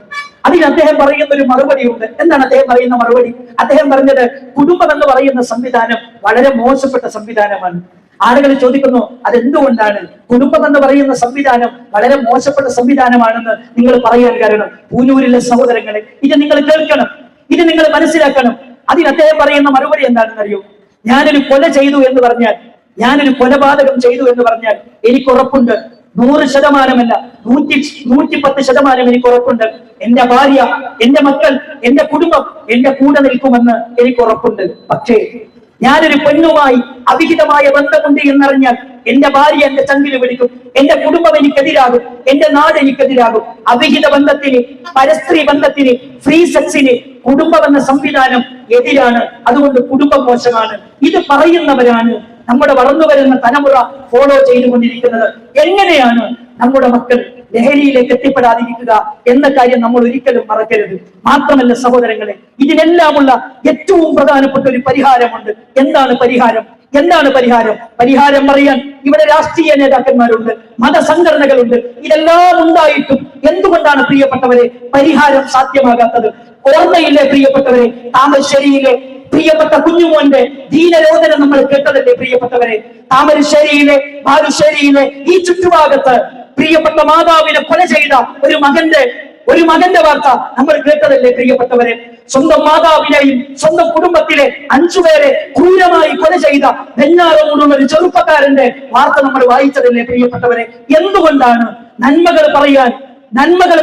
അതിന് അദ്ദേഹം പറയുന്ന ഒരു മറുപടിയുണ്ട്. എന്താണ് അദ്ദേഹം പറയുന്ന മറുപടി? അദ്ദേഹം പറഞ്ഞത്, കുടുംബം എന്ന് പറയുന്ന സംവിധാനം വളരെ മോശപ്പെട്ട സംവിധാനമാണ്. ആളുകൾ ചോദിക്കുന്നു, അതെന്തുകൊണ്ടാണ് കുടുംബം എന്ന് പറയുന്ന സംവിധാനം വളരെ മോശപ്പെട്ട സംവിധാനമാണെന്ന് നിങ്ങൾ പറയാൻ കാരണം? പൂനൂരിലെ സഹോദരങ്ങളെ, ഇത് നിങ്ങൾ കേൾക്കണം, ഇത് നിങ്ങൾ മനസ്സിലാക്കണം. അതിന് അദ്ദേഹം പറയുന്ന മറുപടി എന്താണെന്ന് അറിയോ? ഞാനൊരു കൊല ചെയ്തു എന്ന് പറഞ്ഞാൽ, ഞാനൊരു കൊലപാതകം ചെയ്തു എന്ന് പറഞ്ഞാൽ എനിക്ക് ഉറപ്പുണ്ട്, 100%, 110% എനിക്ക് ഉറപ്പുണ്ട്, എന്റെ ഭാര്യ, എന്റെ മക്കൾ, എന്റെ കുടുംബം എന്റെ കൂടെ നിൽക്കുമെന്ന് എനിക്ക് ഉറപ്പുണ്ട്. പക്ഷേ ഞാനൊരു പെണ്ണുമായി അവിഹിതമായ ബന്ധമുണ്ട് എന്നറിഞ്ഞാൽ എന്റെ ഭാര്യ എന്റെ ചങ്കില് പിടിക്കും, എന്റെ കുടുംബം എനിക്കെതിരാകും, എന്റെ നാട് എനിക്കെതിരാകും. അവിഹിത ബന്ധത്തിന്, പരസ്ത്രീ ബന്ധത്തിന്, ഫ്രീ സെക്സിന് കുടുംബം എന്ന സംവിധാനം എതിരാണ്. അതുകൊണ്ട് കുടുംബം മോശമാണ്. ഇത് പറയുന്നവരാണ് നമ്മുടെ വളർന്നു വരുന്ന തലമുറ ഫോളോ ചെയ്തുകൊണ്ടിരിക്കുന്നത്. എങ്ങനെയാണ് നമ്മുടെ മക്കൾ ലഹരിയിലേക്ക് എത്തിപ്പെടാതിരിക്കുക എന്ന കാര്യം നമ്മൾ ഒരിക്കലും മറക്കരുത്. മാത്രമല്ല സഹോദരങ്ങളെ, ഇതിനെല്ലാമുള്ള ഏറ്റവും പ്രധാനപ്പെട്ട ഒരു പരിഹാരമുണ്ട്. എന്താണ് പരിഹാരം? എന്താണ് പരിഹാരം? പരിഹാരം പറയാൻ ഇവിടെ രാഷ്ട്രീയ നേതാക്കന്മാരുണ്ട്, മതസംഘടനകളുണ്ട്. ഇതെല്ലാം ഉണ്ടായിട്ടും എന്തുകൊണ്ടാണ് പ്രിയപ്പെട്ടവരെ പരിഹാരം സാധ്യമാകാത്തത്? ഓർമ്മയില്ലേ പ്രിയപ്പെട്ടവരെ? താമരശ്ശേരിയിലെ പ്രിയപ്പെട്ട കുഞ്ഞുമോന്റെ ദീനരോധനം നമ്മൾ കേട്ടതല്ലേ പ്രിയപ്പെട്ടവരെ? താമരശ്ശേരിയിലെ, ബാലുശ്ശേരിയിലെ ഈ ചുറ്റുഭാഗത്ത് പ്രിയപ്പെട്ട മാതാവിനെ കൊല ചെയ്ത ഒരു മകന്റെ വാർത്ത നമ്മൾ കേട്ടതല്ലേ പ്രിയപ്പെട്ടവരെ? സ്വന്തം മാതാവിനെയും സ്വന്തം കുടുംബത്തിലെ 5 പേരെ ക്രൂരമായി കൊല ചെയ്ത വെഞ്ഞാറമൂടുള്ള ഒരു ചെറുപ്പക്കാരന്റെ വാർത്ത നമ്മൾ വായിച്ചതല്ലേ പ്രിയപ്പെട്ടവരെ? എന്തുകൊണ്ടാണ് നന്മകൾ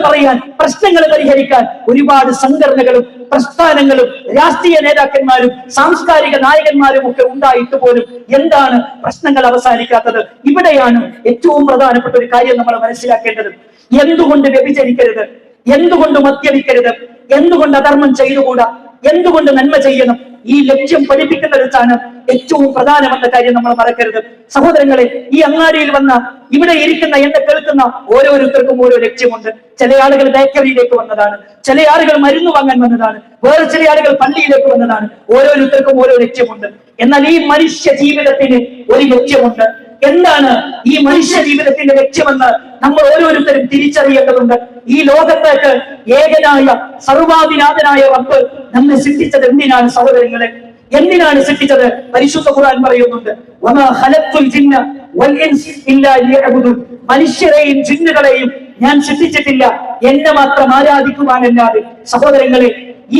പറയാൻ, പ്രശ്നങ്ങൾ പരിഹരിക്കാൻ ഒരുപാട് സംഘടനകളും പ്രസ്ഥാനങ്ങളും രാഷ്ട്രീയ നേതാക്കന്മാരും സാംസ്കാരിക നായകന്മാരും ഒക്കെ ഉണ്ടായിട്ട് പോലും എന്താണ് പ്രശ്നങ്ങൾ അവസാനിക്കാത്തത്? ഇവിടെയാണ് ഏറ്റവും പ്രധാനപ്പെട്ട ഒരു കാര്യം നമ്മൾ മനസ്സിലാക്കേണ്ടത്. എന്തുകൊണ്ട് വ്യഭിചരിക്കരുത്? എന്തുകൊണ്ട് മദ്യപിക്കരുത്? എന്തുകൊണ്ട് അധർമ്മം ചെയ്തുകൂടാ? എന്തുകൊണ്ട് നന്മ ചെയ്യണം? ഈ ലക്ഷ്യം പഠിപ്പിക്കുന്നിടത്താണ് ഏറ്റവും പ്രധാനമെന്ന കാര്യം നമ്മൾ മറക്കരുത്. സഹോദരങ്ങളെ, ഈ അങ്ങാടിയിൽ വന്ന ഇവിടെ ഇരിക്കുന്ന എന്നെ കേൾക്കുന്ന ഓരോരുത്തർക്കും ഓരോ ലക്ഷ്യമുണ്ട്. ചില ആളുകൾ ബേക്കറിയിലേക്ക് വന്നതാണ്, ചില ആളുകൾ മരുന്ന് വാങ്ങാൻ വന്നതാണ്, വേറെ ചില ആളുകൾ പള്ളിയിലേക്ക് വന്നതാണ്. ഓരോരുത്തർക്കും ഓരോ ലക്ഷ്യമുണ്ട്. എന്നാൽ ഈ മനുഷ്യ ജീവിതത്തിന് ഒരു ലക്ഷ്യമുണ്ട്. എന്താണ് ഈ മനുഷ്യ ജീവിതത്തിന്റെ ലക്ഷ്യമെന്ന് നമ്മൾ ഓരോരുത്തരും തിരിച്ചറിയേണ്ടതുണ്ട്. ഈ ലോകത്തേക്ക് ഏകനായ സർവാധിനാഥനായ റബ്ബ് നമ്മെ സൃഷ്ടിച്ചത് എന്തിനാണ് സഹോദരങ്ങളെ? എന്തിനാണ് സൃഷ്ടിച്ചത്? പരിശുദ്ധ ഖുർആൻ പറയുന്നുണ്ട്, വമാ ഖലഖ്തുൽ ജിന്ന വൽ ഇൻസ ഇല്ലാ ലിയഅ്ബുദൂൻ. മനുഷ്യരെയും ജിന്നുകളെയും ഞാൻ സൃഷ്ടിച്ചിട്ടില്ല എന്നെ മാത്രം ആരാധിക്കുവാനല്ലാതെ. സഹോദരങ്ങളെ,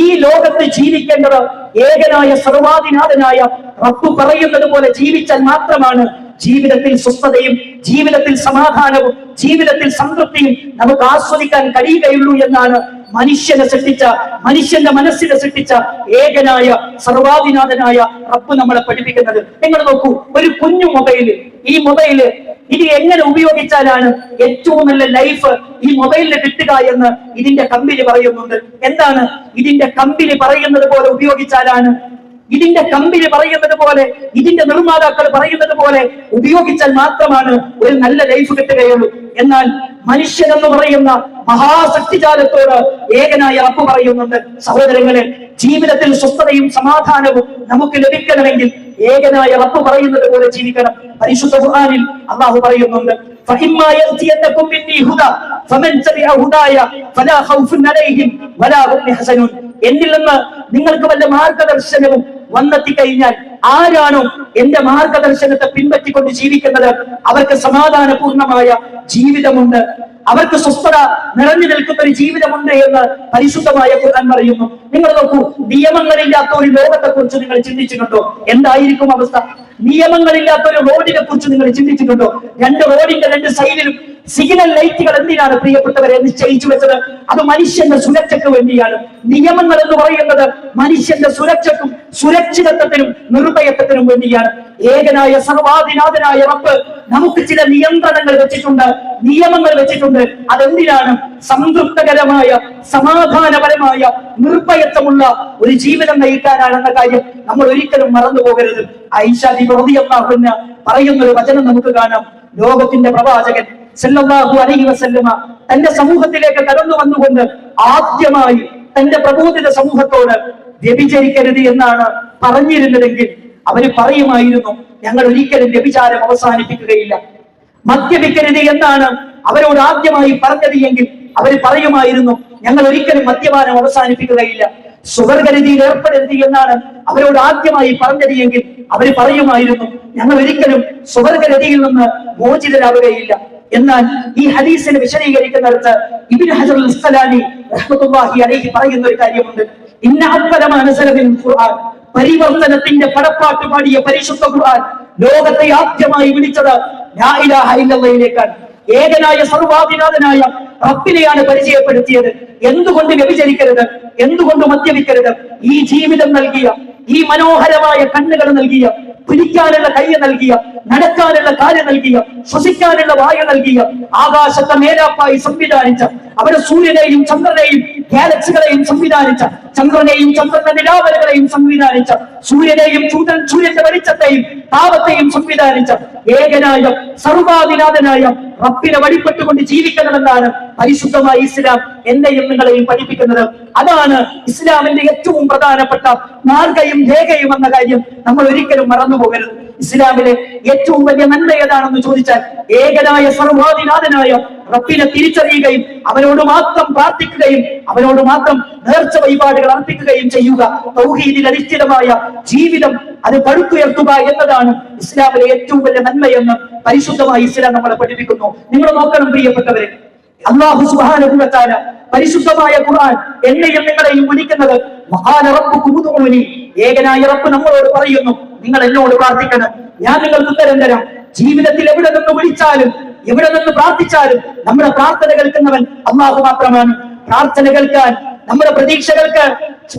ഈ ലോകത്ത് ജീവിക്കേണ്ടത് ഏകനായ സർവാധിനാഥനായ റബ്ബ് പറയുന്നത് പോലെ ജീവിച്ചാൽ മാത്രമാണ് ജീവിതത്തിൽ സ്വസ്ഥതയും ജീവിതത്തിൽ സമാധാനവും ജീവിതത്തിൽ സംതൃപ്തിയും നമുക്ക് ആസ്വദിക്കാൻ കഴിയുകയുള്ളൂ എന്നാണ് മനുഷ്യന്റെ മനസ്സിനെ സൃഷ്ടിച്ച ഏകനായ സർവാധിനാഥനായ റബ്ബ് നമ്മളെ പഠിപ്പിക്കുന്നത്. നിങ്ങൾ നോക്കൂ, ഒരു കുഞ്ഞു ഈ മൊബൈല് ഇത് എങ്ങനെ ഉപയോഗിച്ചാലാണ് ഏറ്റവും നല്ല ലൈഫ് ഈ മൊബൈലിന് കിട്ടുക എന്ന് ഇതിന്റെ കമ്പനി പറയുന്നുണ്ട്. എന്താണ് ഇതിന്റെ കമ്പനി പറയുന്നത് പോലെ ഉപയോഗിച്ചാലാണ്, ഇതിന്റെ കമ്പനി പറയുന്നത് പോലെ, ഇതിന്റെ നിർമ്മാതാക്കൾ പറയുന്നത് പോലെ ഉപയോഗിച്ചാൽ മാത്രമാണ് ഒരു നല്ല ലൈഫ് കിട്ടുകയുള്ളൂ. എന്നാൽ മനുഷ്യൻ എന്ന് പറയുന്ന മഹാശക്തിജാലത്തോട് ഏകനായ റബ്ബ് പറയുന്നുണ്ട്, സഹോദരങ്ങളെ, ജീവിതത്തിൽ സ്വസ്ഥതയും സമാധാനവും നമുക്ക് ലഭിക്കണമെങ്കിൽ ഏകനായ റബ്ബ് പറയുന്നത് പോലെ ജീവിക്കണം. പരിശുദ്ധ ഖുർആനിൽ അല്ലാഹു പറയുന്നുണ്ട്, ഫഇമ്മാ യഅതിയന്നകും മിന്നീ ഹുദാ ഫമൻ തബിഅ ഹുദായ ഫലാ ഖൗഫുൻ അലൈഹിം വലാ ഹും യഹ്സനൂൻ. എന്നിൽ നിന്ന് നിങ്ങൾക്ക് വല്ല മാർഗദർശനവും വന്നെത്തിക്കഴിഞ്ഞാൽ ആരാണോ എന്റെ മാർഗദർശനത്തെ പിൻപറ്റിക്കൊണ്ട് ജീവിക്കുന്നത് അവർക്ക് സമാധാനപൂർണമായ ജീവിതമുണ്ട്, അവർക്ക് സ്വസ്ഥത നിറഞ്ഞു നിൽക്കുന്ന ഒരു ജീവിതമുണ്ട് എന്ന് പരിശുദ്ധമായ ഖുർആൻ പറയുന്നു. നിങ്ങൾ നോക്കൂ, നിയമങ്ങളില്ലാത്ത ഒരു ലോകത്തെ കുറിച്ച് നിങ്ങൾ ചിന്തിച്ചിട്ടുണ്ടോ? എന്തായിരിക്കും അവസ്ഥ? നിയമങ്ങളില്ലാത്ത ഒരു റോഡിനെ കുറിച്ച് നിങ്ങൾ ചിന്തിച്ചിട്ടുണ്ടോ? റോഡിന്റെ രണ്ട് സൈഡിലും സിഗ്നൽ ലൈറ്റുകൾ എന്തിനാണ് പ്രിയപ്പെട്ടവരെ നിശ്ചയിച്ചു വെച്ചത്? അത് മനുഷ്യന്റെ സുരക്ഷയ്ക്ക് വേണ്ടിയാണ്. നിയമങ്ങൾ എന്ന് പറയുന്നത് മനുഷ്യന്റെ സുരക്ഷയ്ക്കും സുരക്ഷിതത്വത്തിനും നിർഭയത്വത്തിനും വേണ്ടിയാണ്. ഏകനായ സർവാധിനാഥനായ റബ്ബ് നമുക്ക് ചില നിയന്ത്രണങ്ങൾ വെച്ചിട്ടുണ്ട്, നിയമങ്ങൾ വെച്ചിട്ടുണ്ട്. അതെന്തിനാണ്? സംതൃപ്തകരമായ സമാധാനപരമായ നിർഭയത്വമുള്ള ഒരു ജീവിതം നയിക്കാനാണെന്ന കാര്യം നമ്മൾ ഒരിക്കലും മറന്നു പോകരുത്. ആയിഷ റളിയല്ലാഹു അൻഹ പറയുന്ന ഒരു വചനം നമുക്ക് കാണാം. ലോകത്തിന്റെ പ്രവാചകൻ സല്ലല്ലാഹു അലൈഹി വസല്ലമ തന്റെ സമൂഹത്തിലേക്ക് കടന്നു വന്നുകൊണ്ട് ആദ്യമായി തന്റെ പ്രബോധിത സമൂഹത്തോട് വ്യഭിചരിക്കരുത് എന്നാണ് പറഞ്ഞിരുന്നതെങ്കിൽ അവര് പറയുമായിരുന്നു, ഞങ്ങൾ ഒരിക്കലും വ്യഭിചാരം അവസാനിപ്പിക്കുകയില്ല. മദ്യപിക്കരുത് എന്നാണ് അവരോട് ആദ്യമായി പറഞ്ഞത് എങ്കിൽ അവര് പറയുമായിരുന്നു, ഞങ്ങൾ ഒരിക്കലും മദ്യപാനം അവസാനിപ്പിക്കുകയില്ല. സുവർഗരതിയിൽ ഏർപ്പെടരുത് എന്നാണ് അവരോട് ആദ്യമായി പറഞ്ഞത് എങ്കിൽ അവര് പറയുമായിരുന്നു, ഞങ്ങൾ ഒരിക്കലും സുവർഗരതിയിൽ നിന്ന് മോചിതരാവുകയില്ല. എന്നാൽ ഈ ഹദീസിനെ വിശദീകരിക്കുന്നിടത്ത് ഇബ്നു ഹജർ അൽ അസ്ഖലാനി റഹ്മത്തുള്ളാഹി അലൈഹി പറയുന്ന ഒരു കാര്യമുണ്ട്. ഇന്ന അവ്വല മാ നസല മിൻ ഖുർആൻ, പരിവർത്തനത്തിന്റെ പടപ്പാട്ട് പാടിയ പരിശുദ്ധ ഖുർആൻ ലോകത്തെ ആദ്യമായി വിളിച്ചത് ലാ ഇലാഹ ഇല്ലല്ലാഹിലേക്കാണ്. ഏകനായ സർവാധിനാഥനായ റബ്ബിനെയാണ് പരിചയപ്പെടുത്തിയത്. എന്തുകൊണ്ട് വ്യഭിചരിക്കരുത്, എന്തുകൊണ്ട് മദ്യപിക്കരുത്? ഈ ജീവിതം നൽകിയ, ഈ മനോഹരമായ കണ്ണുകൾ നൽകിയ, പിടിക്കാനുള്ള കൈ നൽകിയ, നടക്കാനുള്ള കാല് നൽകിയ, ശ്വസിക്കാനുള്ള വായു നൽകിയ, ആകാശത്തെ മേലാപ്പായി സംവിധാനിച്ച, അവിടെ സൂര്യനെയും ചന്ദ്രനെയും ഗാലക്സികളെയും സംവിധാനിച്ച, ചന്ദ്രനെയും ചന്ദ്രന്റെ നിലാവലകളെയും സംവിധാനിച്ച, സൂര്യനെയും സൂര്യന്റെ വെളിച്ചത്തെയും താപത്തെയും സംവിധാനിച്ച ഏകനായ സർവാധിനാഥനായ റബ്ബിനെ വഴിപ്പെട്ടുകൊണ്ട് ജീവിക്കണമെന്നാണ് പരിശുദ്ധമായ ഇസ്ലാം എന്നെയും നിങ്ങളെയും പഠിപ്പിക്കുന്നത്. അതാണ് ഇസ്ലാമിന്റെ ഏറ്റവും പ്രധാനപ്പെട്ട മാർഗയും രേഖയും എന്ന കാര്യം നമ്മൾ ഒരിക്കലും മറന്നു പോകരുത്. ഇസ്ലാമിലെ ഏറ്റവും വലിയ നന്മ ഏതാണെന്ന് ചോദിച്ചാൽ ഏകനായ സർവാധിനാഥനായ റബ്ബിനെ തിരിച്ചറിയുകയും അവനോട് മാത്രം പ്രാർത്ഥിക്കുകയും അവനോട് മാത്രം നേർച്ച വഴിപാടുകൾ അർപ്പിക്കുകയും ചെയ്യുക. തൗഹീദിൽ അധിഷ്ഠിതമായ ജീവിതം അത് പടുത്തുയർത്തുക എന്നതാണ് ഇസ്ലാമിലെ ഏറ്റവും വലിയ നന്മയെന്ന് പരിശുദ്ധമായ ഇസ്ലാം നമ്മളെ പഠിപ്പിക്കുന്നു. നിങ്ങൾ നോക്കണം പ്രിയപ്പെട്ടവരെ, അല്ലാഹു സുബ്ഹാനഹു വ തആല പരിശുദ്ധമായ ഖുർആൻ എന്നെയും നിങ്ങളെയും വിളിക്കുന്നത് വഖാല റബ്ബുകും ഉദ്ഉനി, ഏകനായ റബ്ബ് നമ്മളോട് പറയുന്നു, നിങ്ങൾ എന്നോട് പ്രാർത്ഥിക്കണം, ഞാൻ നിങ്ങൾക്ക് ഉത്തരം തരാം. ജീവിതത്തിൽ എവിടെ നിന്ന് വിളിച്ചാലും എവിടെ നിന്ന് പ്രാർത്ഥിച്ചാലും നമ്മുടെ പ്രാർത്ഥന കേൾക്കുന്നവൻ അല്ലാഹു മാത്രമാണ്. പ്രാർത്ഥന കേൾക്കാൻ, നമ്മുടെ പ്രതീക്ഷകൾക്ക്,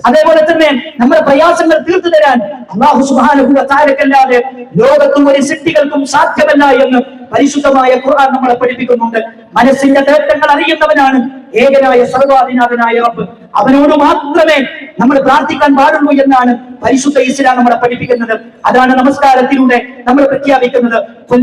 അതേപോലെ തന്നെ നമ്മുടെ പ്രയാസങ്ങൾ തീർത്തു തരാൻ അല്ലാഹു സുബ്ഹാനഹു വ തആലക്കല്ലാതെ ലോകത്തും ഒരു സൃഷ്ടികൾക്കും സാധ്യമല്ല എന്ന് പരിശുദ്ധമായ ഖുർആൻ നമ്മളെ പഠിപ്പിക്കുന്നുണ്ട്. മനസ്സിന്റെ തേട്ടങ്ങൾ അറിയുന്നവനാണ് ഏകനായ സർവാധിനാഥനായ റബ്ബ്. അവനോട് മാത്രമേ നമ്മൾ പ്രാർത്ഥിക്കാൻ പാടുള്ളൂ എന്നാണ് പരിശുദ്ധ ഇസ്ലാം നമ്മളെ പഠിപ്പിക്കുന്നത്. അതാണ് നമസ്കാരത്തിലൂടെ നമ്മൾ പ്രഖ്യാപിക്കുന്നത്.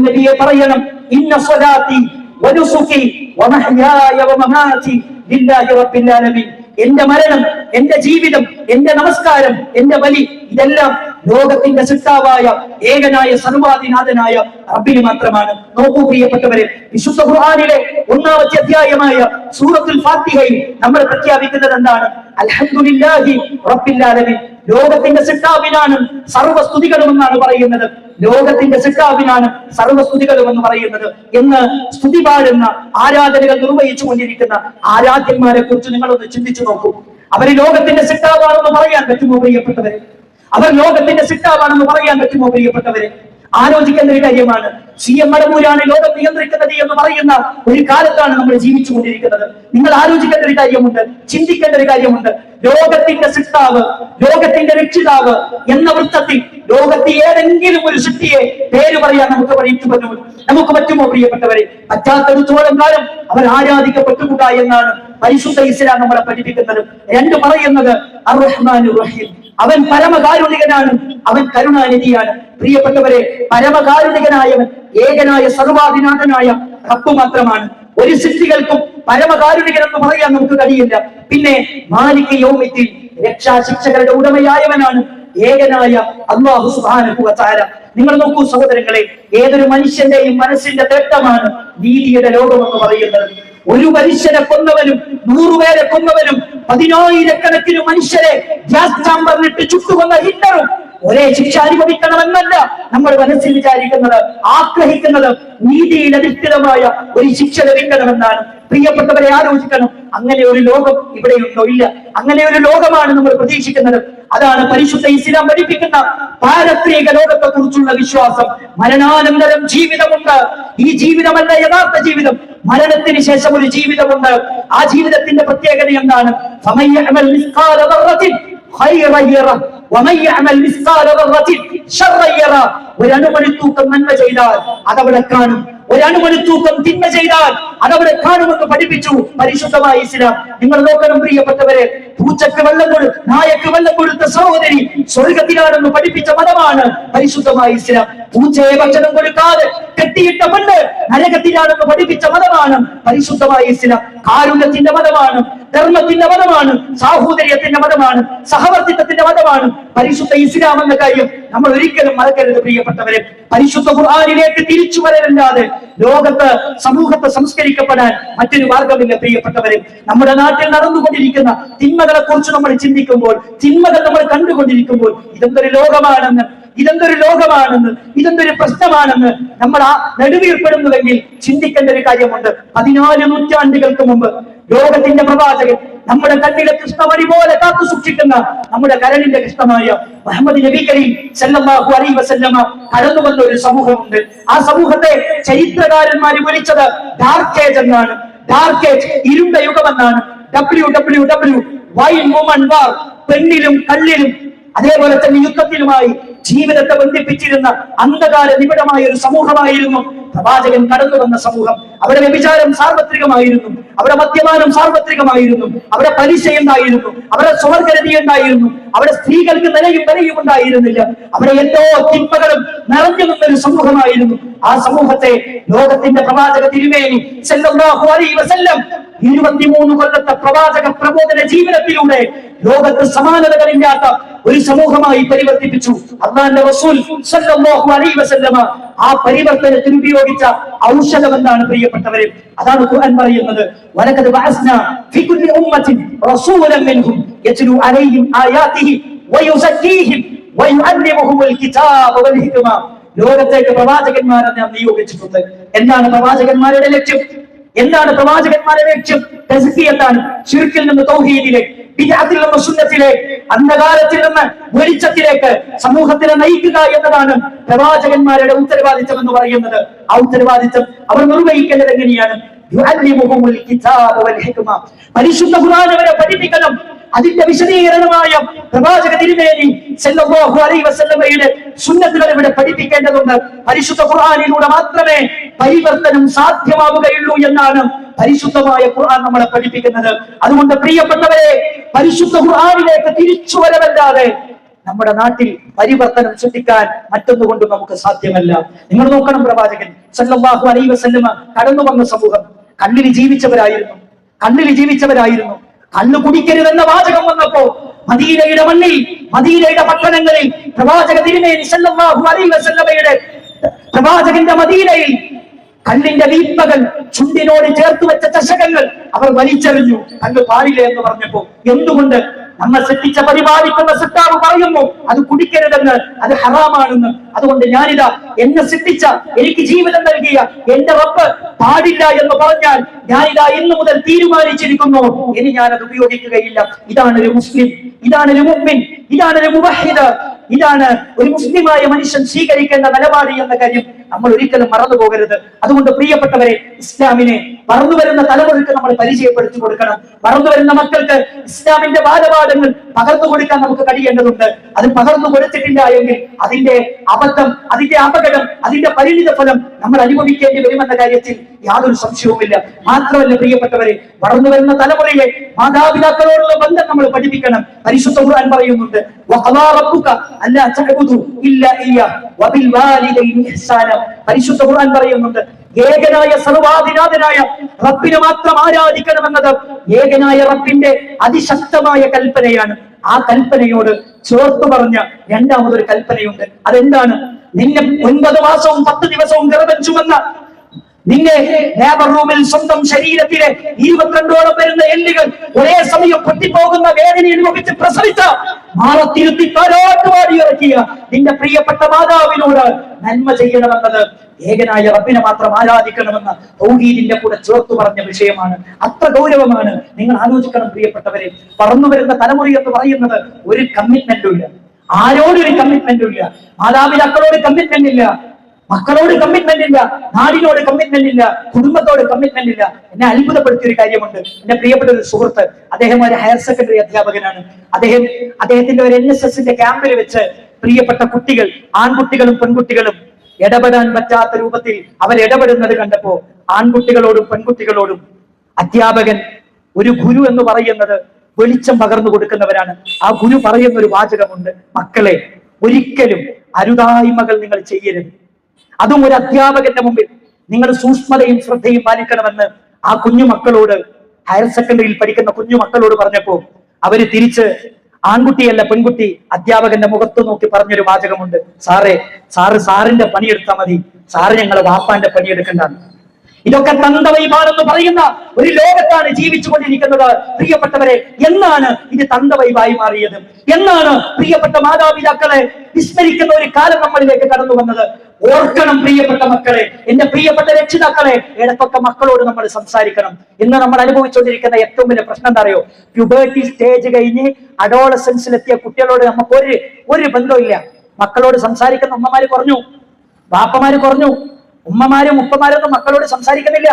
നബിയെ പറയണം, ഇന്ന സ്വലാത്തി വനുസുകി വമഹ്യായ വമമാതി ലില്ലാഹി റബ്ബിൽ ആലമീൻ. എന്റെ മരണം, എന്റെ ജീവിതം, എന്റെ നമസ്കാരം, എന്റെ ബലി, ഇതെല്ലാം ലോകത്തിന്റെ സൃഷ്ടാവായ ഏകനായ സർവാധിനാഥനായ റബ്ബിന് മാത്രമാണ്. നോക്കൂ പ്രിയപ്പെട്ടവരെ, വിശുദ്ധ ഖുർആനിലെ 1-ാമത്തെ അധ്യായമായ സൂറത്തുൽ ഫാത്തിഹയിൽ നമ്മൾ പ്രഖ്യാപിക്കുന്നത് എന്താണ്? അൽഹംദുലില്ലാഹി റബ്ബിൽ ആലമീൻ. ലോകത്തിന്റെ സൃഷ്ടാവിനാണ് സർവസ്തുതികളും എന്നാണ് പറയുന്നത്. ലോകത്തിന്റെ സൃഷ്ടാവിനാണ് സർവസ്തുതികളും എന്ന് പറയുന്നത് എന്ന് സ്തുതി പാടുന്ന, ആരാധനകൾ നിർവഹിച്ചു കൊണ്ടിരിക്കുന്ന ആരാധ്യന്മാരെ കുറിച്ച് നിങ്ങളൊന്ന് ചിന്തിച്ചു നോക്കൂ. അവര് ലോകത്തിന്റെ സൃഷ്ടാവാണെന്ന് പറയാൻ പറ്റുമോ പ്രിയപ്പെട്ടവരെ? അവർ ലോകത്തിന്റെ സൃഷ്ടാവാണെന്ന് പറയാൻ പറ്റുമോ പ്രിയപ്പെട്ടവരെ? ആലോചിക്കേണ്ട ഒരു കാര്യമാണ്. CM മടവൂരാണ് ലോകം നിയന്ത്രിക്കുന്നത് എന്ന് പറയുന്ന ഒരു കാലത്താണ് നമ്മൾ ജീവിച്ചു കൊണ്ടിരിക്കുന്നത്. നിങ്ങൾ ആലോചിക്കേണ്ട ഒരു കാര്യമുണ്ട്, ചിന്തിക്കേണ്ട ഒരു കാര്യമുണ്ട്. ലോകത്തിന്റെ സൃഷ്ടാവ്, ലോകത്തിന്റെ രക്ഷിതാവ് എന്ന വൃത്തത്തിൽ ലോകത്തെ ഏതെങ്കിലും ഒരു സൃഷ്ടിയെ പേര് പറയാൻ നമുക്ക് പറ്റുമോ പ്രിയപ്പെട്ടവരെ? പറ്റാത്തടുത്തോളം കാലം അവർ ആരാധിക്കപ്പെട്ടുകൂടാ എന്നാണ് പരിശുദ്ധ ഇസ്ലാം നമ്മളെ പഠിപ്പിക്കുന്നത്. രണ്ട് പറയുന്നത് അർ റഹ്മാനുർ റഹീം, അവൻ പരമകാരുണികനാണ്, അവൻ കരുണാനിധിയാണ്. പ്രിയപ്പെട്ടവരെ, പരമകാരുണികനായവൻ ഏകനായ സർവാധിനാഥനായ റബ്ബ് മാത്രമാണ്. ഒരു സൃഷ്ടികൾക്കും പരമകാരുണികൻ എന്ന് പറയാൻ നമുക്ക് കഴിയില്ല. പിന്നെ മാലിക് യൗമിദ്ദീൻ, രക്ഷാശിക്ഷകളുടെ ഉടമയായവനാണ് ഏകനായ അല്ലാഹു സുബ്ഹാനഹു വ തആല. നിങ്ങൾ നോക്കൂ സഹോദരങ്ങളെ, ഏതൊരു മനുഷ്യന്റെയും മനസ്സിന്റെ തേട്ടമാണ് നീതിയുടെ ലോകം എന്ന് പറയുന്നത്. ഒരു മനുഷ്യനെ കൊന്നവനും 100 പേരെ കൊന്നവനും 10,000 കണക്കിന് മനുഷ്യരെ ഗ്യാസ് ചാമ്പറിലിട്ട് ചുട്ടുകൊന്ന ഹിറ്റ്ലറും ഒരേ ശിക്ഷ അനുഭവിക്കണമെന്നല്ല നമ്മൾ മനസ്സിൽ വിചാരിക്കുന്നത്, ആഗ്രഹിക്കുന്നത് നീതിയിൽ അധിഷ്ഠിതമായ ഒരു ശിക്ഷ ലഭിക്കണമെന്നാണ്. പ്രിയപ്പെട്ടവരെ, ആലോചിക്കണം, അങ്ങനെ ഒരു ലോകം ഇവിടെയുണ്ടോ? ഇല്ല. അങ്ങനെ ഒരു ലോകമാണ് നമ്മൾ പ്രതീക്ഷിക്കുന്നത്. അതാണ് പരിശുദ്ധ ഇസ്ലാം പഠിപ്പിക്കുന്ന പാരത്രിക ലോകത്തെ കുറിച്ചുള്ള വിശ്വാസം. മരണാനന്തരം ജീവിതമുണ്ട്. ഈ ജീവിതമല്ല യഥാർത്ഥ ജീവിതം. മരണത്തിന് ശേഷം ഒരു ജീവിതമുണ്ട്. ആ ജീവിതത്തിന്റെ പ്രത്യേകത എന്താണ്? ഒരു അണുമണിത്തൂക്കം നന്മ ചെയ്താൽ അതവിടെ കാണും, ഒരു അണുമണിത്തൂക്കം തിന്മ ചെയ്താൽ അതവിടെ കാണുമെന്ന് പഠിപ്പിച്ചു പരിശുദ്ധമായ ഇസ്ലാം. നിങ്ങൾ നോക്കണം പ്രിയപ്പെട്ടവരെ, പൂച്ചക്ക് വെള്ളം നായക്ക് വെള്ളം കൊടുത്ത സഹോദരി സ്വർഗത്തിലാണെന്ന് പഠിപ്പിച്ച മതമാണ് പരിശുദ്ധമായ ഇസ്ലാം. പൂച്ചയെ ഭക്ഷണം കൊടുക്കാതെ കെട്ടിയിട്ട പെണ്ണ് നരകത്തിലാണെന്ന് പഠിപ്പിച്ച മതമാണ് പരിശുദ്ധമായ ഇസ്ലാം. കാരുണ്യത്തിന്റെ മതമാണ്, ധർമ്മത്തിന്റെ മതമാണ്, സാഹോദര്യത്തിന്റെ മതമാണ്, സഹവർത്തിത്വത്തിന്റെ മതമാണ് പരിശുദ്ധ ഇസ്ലാം എന്ന കാര്യം നമ്മൾ ഒരിക്കലും മറക്കരുത് പ്രിയപ്പെട്ടവരെ. പരിശുദ്ധ ഖുർആനിലേക്ക് തിരിച്ചു വരലല്ലാതെ ലോകത്ത് സമൂഹത്തെ സംസ്കരിക്കപ്പെടാൻ മറ്റൊരു മാർഗമില്ല പ്രിയപ്പെട്ടവരെ. നമ്മുടെ നാട്ടിൽ നടന്നുകൊണ്ടിരിക്കുന്ന തിന്മകളെ കുറിച്ച് നമ്മൾ ചിന്തിക്കുമ്പോൾ, തിന്മകൾ നമ്മൾ കണ്ടുകൊണ്ടിരിക്കുമ്പോൾ, ഇതെന്തൊരു ലോകമാണെന്ന്, ഇതെന്തൊരു ലോകമാണെന്ന്, ഇതെന്തൊരു പ്രശ്നമാണെന്ന് നമ്മൾ ആ നെടുവീർപ്പെടുന്നുവെങ്കിൽ ചിന്തിക്കേണ്ട ഒരു കാര്യമുണ്ട്. 14 നൂറ്റാണ്ടുകൾക്ക് മുമ്പ് ലോകത്തിന്റെ പ്രവാചകൻ, നമ്മുടെ കണ്ണിലെ കൃഷ്ണമണി പോലെ കാത്തു സൂക്ഷിക്കുന്ന നമ്മുടെ കരളിന്റെ കൃഷ്ണമായ മുഹമ്മദ് നബി കരീം സല്ലല്ലാഹു അലൈഹി വസല്ലമ കടന്നു വന്ന ഒരു സമൂഹമുണ്ട്. ആ സമൂഹത്തെ ചരിത്രകാരന്മാർ വിളിച്ചത് ഡാർക്ക് ഏജ് എന്നാണ്. ഡാർക്ക് ഏജ്, ഇരുണ്ട യുഗമെന്നാണ്. WWW, വൈൻ വുമൺ വാർ, പെണ്ണിലും കള്ളിലും അതേപോലെ തന്നെ യുദ്ധത്തിലുമായി ജീവിതത്തെ ബന്ധിപ്പിച്ചിരുന്ന അന്ധകാര നിബിഡമായ ഒരു സമൂഹമായിരുന്നു പ്രവാചകൻ കടന്നു വന്ന സമൂഹം. അവിടെ വ്യഭിചാരം സാർവത്രികമായിരുന്നു, അവിടെ മദ്യപാനം സാർവത്രികമായിരുന്നു, അവിടെ പലിശ ഉണ്ടായിരുന്നു, അവിടെ സ്വർഗരതി ഉണ്ടായിരുന്നു, അവിടെ സ്ത്രീകൾക്ക് നിലയും വിലയും ഉണ്ടായിരുന്നില്ല. അവിടെ എല്ലോ തിന്മകളും നിറഞ്ഞു നിന്നൊരു സമൂഹമായിരുന്നു. ആ സമൂഹത്തെ ലോകത്തിന്റെ പ്രവാചക തിരുമേനി സല്ലല്ലാഹു അലൈഹി വസല്ലം 23 കൊല്ലത്തെ പ്രവാചക പ്രബോധന ജീവിതത്തിലൂടെ ലോകത്ത് സമാനതകളില്ലാത്ത ഒരു സമൂഹമായി പരിവർത്തിപ്പിച്ചു. അല്ലാഹുവിന്റെ റസൂൽ സല്ലല്ലാഹു അലൈഹി വസല്ലമ ആ പരിവർത്തനത്തിന് ഉപയോഗിച്ച ഔഷധം എന്താണ് പ്രിയപ്പെട്ടവരെ? അതാണ് ഖുർആൻ പറയുന്നത്, വലഖദ് ബഅസ്നാ ഫീ കുല്ലി ഉമ്മത്തിൻ റസൂലൻ മിൻഹും യത്ലു അലൈഹിം ആയാതിഹി വയുസക്കീഹിം വയുഅല്ലിമുഹുൽ കിതാബ വൽ ഹിക്മ. ലോകത്തേക്ക് പ്രവാചകന്മാരെ നാം നിയോഗിച്ചിട്ടുണ്ട്. എന്താണ് പ്രവാചകന്മാരുടെ ലക്ഷ്യം? എന്താണ് പ്രവാചകന്മാരുടെ ലക്ഷ്യം? തസ്കിയത്താണ്. ശിർക്കിൽ നിന്ന് തൗഹീദിലേക്ക്, ബിദ്അത്തിൽ നിന്ന് സുന്നത്തിലേക്ക്, അന്ധകാരത്തിൽ നിന്ന് വെളിച്ചത്തിലേക്ക് സമൂഹത്തിനെ നയിക്കുക എന്നതാണ് പ്രവാചകന്മാരുടെ ഉത്തരവാദിത്തം എന്ന് പറയുന്നത്. ആ ഉത്തരവാദിത്തം അവർ നിർവഹിക്കേണ്ടത് എങ്ങനെയാണ്? യുഅല്ലിമുഹുൽ കിതാബ വൽ ഹിക്മ. പരിശുദ്ധ ഖുർആൻ അവരെ പഠിപ്പിക്കണം. അതിന്റെ വിശദീകരണമായ പ്രവാചക തിരുമേനി സല്ലല്ലാഹു അലൈഹി വസല്ലമയുടെ സുന്നത്തുകൾ ഇവിടെ പഠിപ്പിക്കേണ്ടതുണ്ട്. പരിശുദ്ധ ഖുർആനിലൂടെ മാത്രമേ പരിവർത്തനം സാധ്യമാവുകയുള്ളൂ എന്നാണ് പരിശുദ്ധമായ ഖുർആൻ നമ്മളെ പഠിപ്പിക്കുന്നത്. അതുകൊണ്ട് പ്രിയപ്പെട്ടവരെ, പരിശുദ്ധ ഖുർആനിലേക്ക് തിരിച്ചു വരവല്ലാതെ നമ്മുടെ നാട്ടിൽ പരിവർത്തനം സൃഷ്ടിക്കാൻ മറ്റൊന്നുകൊണ്ടും നമുക്ക് സാധ്യമല്ല. നിങ്ങൾ നോക്കണം, പ്രവാചകൻ സല്ലല്ലാഹു അലൈഹി വസല്ലമ കടന്നു വന്ന സമൂഹം കണ്ണിൽ ജീവിച്ചവരായിരുന്നു. കണ്ണു കുടിക്കരുതെന്ന വാചകം വന്നപ്പോ മദീനയുടെ മണ്ണിൽ, മദീനയുടെ പട്ടണങ്ങളിൽ പ്രവാചക തിരുമേനി സല്ലല്ലാഹു അലൈഹി വസല്ലമയുടെ പ്രവാചകന്റെ മദീനയിൽ കണ്ണിന്റെ വീപ്പകൾ, ചുണ്ടിനോട് ചേർത്ത് വെച്ച ചഷകങ്ങൾ അവർ വലിച്ചെറിഞ്ഞു. കണ്ണു പാടില്ല എന്ന് പറഞ്ഞപ്പോ, എന്തുകൊണ്ട്? നമ്മൾ സൃഷ്ടിച്ച പരിപാലിക്കുന്ന സൃഷ്ടാവ് പറയുന്നു അത് കുടിക്കരുതെന്ന്, അത് ഹറാമാണെന്ന്. അതുകൊണ്ട് ഞാനിതാ എന്നെ സൃഷ്ടിച്ച, എനിക്ക് ജീവിതം നൽകിയ എന്റെ റബ്ബ് പാടില്ല എന്ന് പറഞ്ഞാൽ ഞാനിതാ ഇന്നു മുതൽ തീരുമാനിച്ചിരിക്കുന്നു, ഇനി ഞാനത് ഉപയോഗിക്കുകയില്ല. ഇതാണ് ഒരു മുസ്ലിം, ഇതാണ് ഒരു മുഅ്മിൻ, ഇതാണ് ഒരു മുവഹിദ്, ഇതാണ് ഒരു മുസ്ലിമായ മനുഷ്യൻ സ്വീകരിക്കേണ്ട നിലപാട് എന്ന കാര്യം നമ്മൾ ഒരിക്കലും മറന്നു പോകരുത്. അതുകൊണ്ട് പ്രിയപ്പെട്ടവരെ, ഇസ്ലാമിനെ വളർന്നു വരുന്ന തലമുറയ്ക്ക് നമ്മൾ പരിചയപ്പെടുത്തി കൊടുക്കണം. വളർന്നു വരുന്ന മക്കൾക്ക് ഇസ്ലാമിന്റെ ബാലപാഠങ്ങൾ പകർന്നു കൊടുക്കാൻ നമുക്ക് കഴിയേണ്ടതുണ്ട്. അത് പകർന്നു കൊടുത്തിട്ടില്ല എങ്കിൽ അതിന്റെ അബദ്ധം, അതിന്റെ അപകടം, അതിന്റെ പരിണിത ഫലം നമ്മൾ അനുഭവിക്കേണ്ടി വരുമെന്ന കാര്യത്തിൽ യാതൊരു സംശയവുമില്ല. മാത്രമല്ല പ്രിയപ്പെട്ടവരെ, വളർന്നു വരുന്ന തലമുറയെ മാതാപിതാക്കളോടുള്ള ബന്ധം നമ്മൾ പഠിപ്പിക്കണം. പരിശുദ്ധ ഖുർആൻ പറയുന്നുണ്ട്, വഖദാ റബ്ബുക അല്ലാ തഅബുദു ഇല്ലാ ഇയ്യാഹു വബിൽ വാലിദൈനി ഇഹ്സാന. പരിശുദ്ധ ഖുർആൻ പറയുന്നുണ്ട്, ഏകനായ സർവാധിനാഥനായ റബ്ബിനെ മാത്രം ആരാധിക്കണമെന്നത് ഏകനായ റബ്ബിന്റെ അതിശക്തമായ കൽപ്പനയാണ്. ആ കൽപ്പനയോട് ചേർത്ത് പറഞ്ഞ രണ്ടാമതൊരു കൽപ്പനയുണ്ട്. അതെന്താണ്? നിന്നെ 9 മാസവും 10 ദിവസവും ഗർഭം ചുമന്ന നിന്റെ ലേബർ റൂമിൽ സ്വന്തം ശരീരത്തിലെ 22ഓളം വരുന്ന എല്ലുകൾ ഒരേ സമയം പൊട്ടിപ്പോകുന്ന വേദന അനുഭവിച്ച് പ്രസവിച്ച മാറത്തിരുത്തി താരാട്ടുപാടി ഇറക്കിയ നിന്റെ പ്രിയപ്പെട്ട മാതാവിനോട് നന്മ ചെയ്യണമെന്നത് ഏകനായ റബ്ബിനെ മാത്രം ആരാധിക്കണമെന്ന് തൗഹീദിന്റെ കൂടെ ചേർത്തു പറഞ്ഞ വിഷയമാണ്. അത്ര ഗൗരവമാണ്. നിങ്ങൾ ആലോചിക്കണം പ്രിയപ്പെട്ടവരെ. പറന്നു വരുന്ന തലമുറ എന്ന് പറയുന്നത് ഒരു കമ്മിറ്റ്മെന്റും ഇല്ല, ആരോടൊരു കമ്മിറ്റ്മെന്റും ഇല്ല, മാതാപിതാക്കളോട് കമ്മിറ്റ്മെന്റ് ഇല്ല, മക്കളോട് കമ്മിറ്റ്മെന്റ് ഇല്ല, നാടിനോട് കമ്മിറ്റ്മെന്റ് ഇല്ല, കുടുംബത്തോട് കമ്മിറ്റ്മെന്റ് ഇല്ല. എന്നെ അത്ഭുതപ്പെടുത്തിയ ഒരു കാര്യമുണ്ട്. എന്റെ പ്രിയപ്പെട്ട ഒരു സുഹൃത്ത്, അദ്ദേഹം ഒരു ഹയർ സെക്കൻഡറി അധ്യാപകനാണ്. അദ്ദേഹത്തിന്റെ ഒരു NSSന്റെ ക്യാമ്പിൽ വെച്ച് പ്രിയപ്പെട്ട കുട്ടികൾ, ആൺകുട്ടികളും പെൺകുട്ടികളും ഇടപെടാൻ പറ്റാത്ത രൂപത്തിൽ അവരിടപെടുന്നത് കണ്ടപ്പോ ആൺകുട്ടികളോടും പെൺകുട്ടികളോടും അധ്യാപകൻ, ഒരു ഗുരു എന്ന് പറയുന്നത് വെളിച്ചം പകർന്നു കൊടുക്കുന്നവരാണ്. ആ ഗുരു പറയുന്ന ഒരു വാചകമുണ്ട്: മക്കളെ, ഒരിക്കലും അരുതായ്മകൾ നിങ്ങൾ ചെയ്യരുത്. അതും ഒരു അധ്യാപകന്റെ മുമ്പിൽ നിങ്ങൾ സൂക്ഷ്മതയും ശ്രദ്ധയും പാലിക്കണമെന്ന് ആ കുഞ്ഞു മക്കളോട്, ഹയർ സെക്കൻഡറിയിൽ പഠിക്കുന്ന കുഞ്ഞു മക്കളോട് പറഞ്ഞപ്പോ അവര് തിരിച്ച്, ആൺകുട്ടിയല്ല പെൺകുട്ടി, അധ്യാപകന്റെ മുഖത്ത് നോക്കി പറഞ്ഞൊരു വാചകമുണ്ട്: സാറിന്റെ പണിയെടുത്താൽ മതി, സാറ് ഞങ്ങളെ വാപ്പാന്റെ പണിയെടുക്കണ്ടാണ്. ഇതൊക്കെ തന്തവൈബാണെന്ന് പറയുന്ന ഒരു ലോകത്താണ് ജീവിച്ചു കൊണ്ടിരിക്കുന്നത് പ്രിയപ്പെട്ടവരെ. എന്നാണ് ഇത് തന്തവൈബായി മാറിയത്? എന്നാണ് പ്രിയപ്പെട്ട മാതാപിതാക്കളെ വിസ്മരിക്കുന്ന ഒരു കാലം നമ്മളിലേക്ക് കടന്നു വന്നത്? ഓർക്കണം പ്രിയപ്പെട്ട മക്കളെ, എന്റെ പ്രിയപ്പെട്ട രക്ഷിതാക്കളെ, ഇടക്കൊക്കെ മക്കളോട് നമ്മൾ സംസാരിക്കണം. ഇന്ന് നമ്മൾ അനുഭവിച്ചുകൊണ്ടിരിക്കുന്ന ഏറ്റവും വലിയ പ്രശ്നം എന്താ അറിയോ? പ്യൂബേർട്ടി സ്റ്റേജ് കഴിഞ്ഞ് അഡോളസൻസിലെത്തിയ കുട്ടികളോട് നമുക്ക് ഒരു ബന്ധമില്ല. മക്കളോട് സംസാരിക്കുന്ന ഉമ്മമാര് കുറഞ്ഞു, ബാപ്പമാര് കുറഞ്ഞു. ഉമ്മമാരും ഉപ്പമാരൊന്നും മക്കളോട് സംസാരിക്കുന്നില്ല,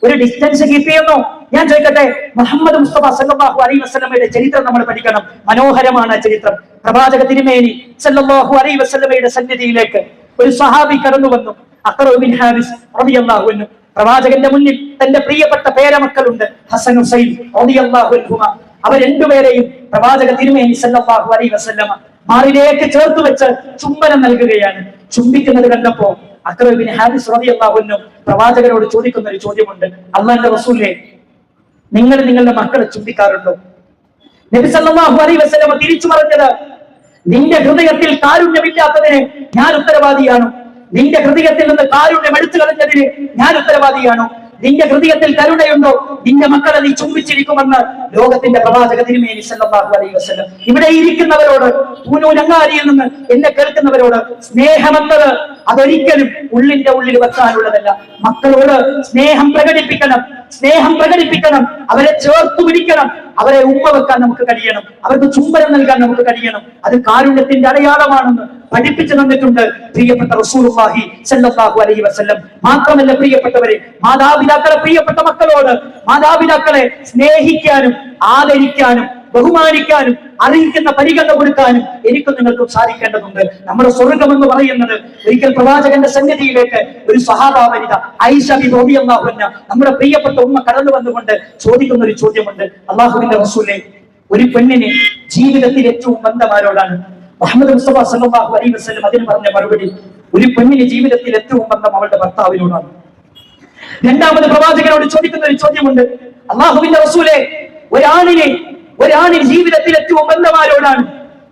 ഒരു ഡിസ്റ്റൻസ് കീപ്പ് ചെയ്യുന്നു. ഞാൻ ചോദിക്കട്ടെ, മുഹമ്മദ് മുസ്തഫ സല്ലല്ലാഹു അലൈഹി വസല്ലമയുടെ ചരിത്രം നമ്മൾ പഠിക്കണം. മനോഹരമാണ് ആ ചരിത്രം. പ്രവാചക തിരുമേനി സല്ലല്ലാഹു അലൈഹി വസല്ലമയുടെ സന്നിധിയിലേക്ക് ഒരു സഹാബി കടന്നു വന്നു, അഖറ ബിൻ ഹാരിസ് റളിയല്ലാഹു അൻഹു. പ്രവാചകന്റെ മുന്നിൽ തന്റെ പ്രിയപ്പെട്ട പേരമക്കളുണ്ട്, ഹസൻ ഹുസൈൻ റളിയല്ലാഹു അൻഹുമ. അവർ രണ്ടുപേരെയും പ്രവാചക തിരുമേനി സല്ലല്ലാഹു അലൈഹി വസല്ലമ മാറിലേക്ക് ചേർത്ത് വെച്ച് ചുംബനം നൽകുകയാണ്. ചുംബിക്കുന്നത് കണ്ടപ്പോ അഖറ ബിൻ ഹാരിസ് റളിയല്ലാഹു അൻഹു പ്രവാചകരോട് ചോദിക്കുന്ന ഒരു ചോദ്യമുണ്ട്: അല്ലാഹുവിന്റെ റസൂലേ, നിങ്ങൾ നിങ്ങളുടെ മക്കളെ ചുംബിക്കാറുണ്ടോ? നബി സല്ലല്ലാഹു അലൈഹി വസല്ലമ തിരിച്ചു പറഞ്ഞത്: നിന്റെ ഹൃദയത്തിൽ കാരുണ്യമില്ലാത്തതിന് ഞാൻ ഉത്തരവാദിയാണോ? നിന്റെ ഹൃദയത്തിൽ നിന്ന് കാരുണ്യം എടുത്തു കളഞ്ഞതിന് ഞാൻ ഉത്തരവാദിയാണോ? നിന്റെ ഹൃദയത്തിൽ കരുണയുണ്ടോ? നിന്റെ മക്കളെ നീ ചുംബിച്ചിരിക്കുമെന്ന് ലോകത്തിന്റെ പ്രവാചക തിരുമേനി സല്ലല്ലാഹു അലൈഹി വസല്ലം. ഇവിടെ ഇരിക്കുന്നവരോട്, പൂനൂരങ്ങാരിയിൽ നിന്ന് എന്നെ കേൾക്കുന്നവരോട്, സ്നേഹമെന്നത് അതൊരിക്കലും ഉള്ളിന്റെ ഉള്ളിൽ വെക്കാനുള്ളതല്ല. മക്കളോട് സ്നേഹം പ്രകടിപ്പിക്കണം, സ്നേഹം പ്രകടിപ്പിക്കണം. അവരെ ചേർത്തു പിടിക്കണം, അവരെ ഉമ്മ വെക്കാൻ നമുക്ക് കഴിയണം, അവർക്ക് ചുംബനം നൽകാൻ നമുക്ക് കഴിയണം. അത് കാരുണ്യത്തിന്റെ അടയാളമാണെന്ന് പഠിപ്പിച്ചു തന്നിട്ടുണ്ട് പ്രിയപ്പെട്ട റസൂലുള്ളാഹി സ്വല്ലല്ലാഹു അലൈഹി വസല്ലം. മാത്രമല്ല പ്രിയപ്പെട്ടവരെ, മാതാപിതാക്കളെ, പ്രിയപ്പെട്ട മക്കളോട് മാതാപിതാക്കളെ സ്നേഹിക്കാനും ആദരിക്കാനും ബഹുമാനിക്കാനും അറിയിക്കുന്ന പരിഗണന കൊടുക്കാനും എനിക്കും നിങ്ങൾക്കും സാധിക്കേണ്ടതുണ്ട്. നമ്മുടെ സ്വർഗം എന്ന് പറയുന്നത്, ഒരിക്കൽ പ്രവാചകന്റെ സന്നിധിയിലേക്ക് ഒരു സഹാബ വനിത ആയിഷ ബിബി റളിയല്ലാഹു അൻഹ, നമ്മുടെ പ്രിയപ്പെട്ട ഉമ്മ കടന്നു വന്നുകൊണ്ട് ചോദിക്കുന്ന ഒരു ചോദ്യമുണ്ട്: അല്ലാഹുവിന്റെ റസൂലേ, ഒരു പെണ്ണിന് ജീവിതത്തിൽ ഏറ്റവും ബന്ധമാരോടാണ്? മുഹമ്മദ് മുസ്തഫ സല്ലല്ലാഹു അലൈഹി വസല്ലം അതിന് പറഞ്ഞ മറുപടി: ഒരു പെണ്ണിന് ജീവിതത്തിൽ ഏറ്റവും ബന്ധം അവളുടെ ഭർത്താവിനോടാണ്. രണ്ടാമത് പ്രവാചകനോട് ചോദിക്കുന്ന ഒരു ചോദ്യമുണ്ട്: അല്ലാഹുവിന്റെ റസൂലേ, ഒരാണിന് ജീവിതത്തിൽ ഏറ്റവും ബന്ധമാരോടാണ്?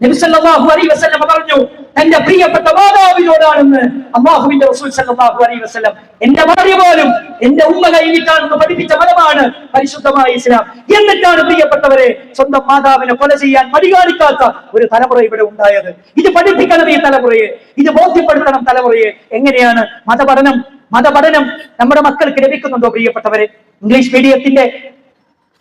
നബി സല്ലല്ലാഹു അലൈഹി വസല്ലം പറഞ്ഞു: തന്റെ പ്രിയപ്പെട്ട മാതാവിനോടാണെന്ന് അല്ലാഹുവിന്റെ റസൂൽ സല്ലല്ലാഹു അലൈഹി വസല്ലം. എന്റെ ഭാര്യ പോലും എന്റെ ഉമ്മ കഴിഞ്ഞിട്ടാണെന്ന് പഠിപ്പിച്ച മതമാണ് പരിശുദ്ധമായ ഇസ്ലാം. എന്നിട്ടാണ് പ്രിയപ്പെട്ടവരെ സ്വന്തം മാതാവിനെ കൊല ചെയ്യാൻ മടികാണിക്കാത്ത ഒരു തലമുറ ഇവിടെ ഉണ്ടായത്. ഇത് പഠിപ്പിക്കണം ഈ തലമുറയെ, ഇത് ബോധ്യപ്പെടുത്തണം തലമുറയെ. എങ്ങനെയാണ് മതപഠനം നമ്മുടെ മക്കൾക്ക് ലഭിക്കുന്നുണ്ടോ പ്രിയപ്പെട്ടവരെ? ഇംഗ്ലീഷ് മീഡിയത്തിന്റെ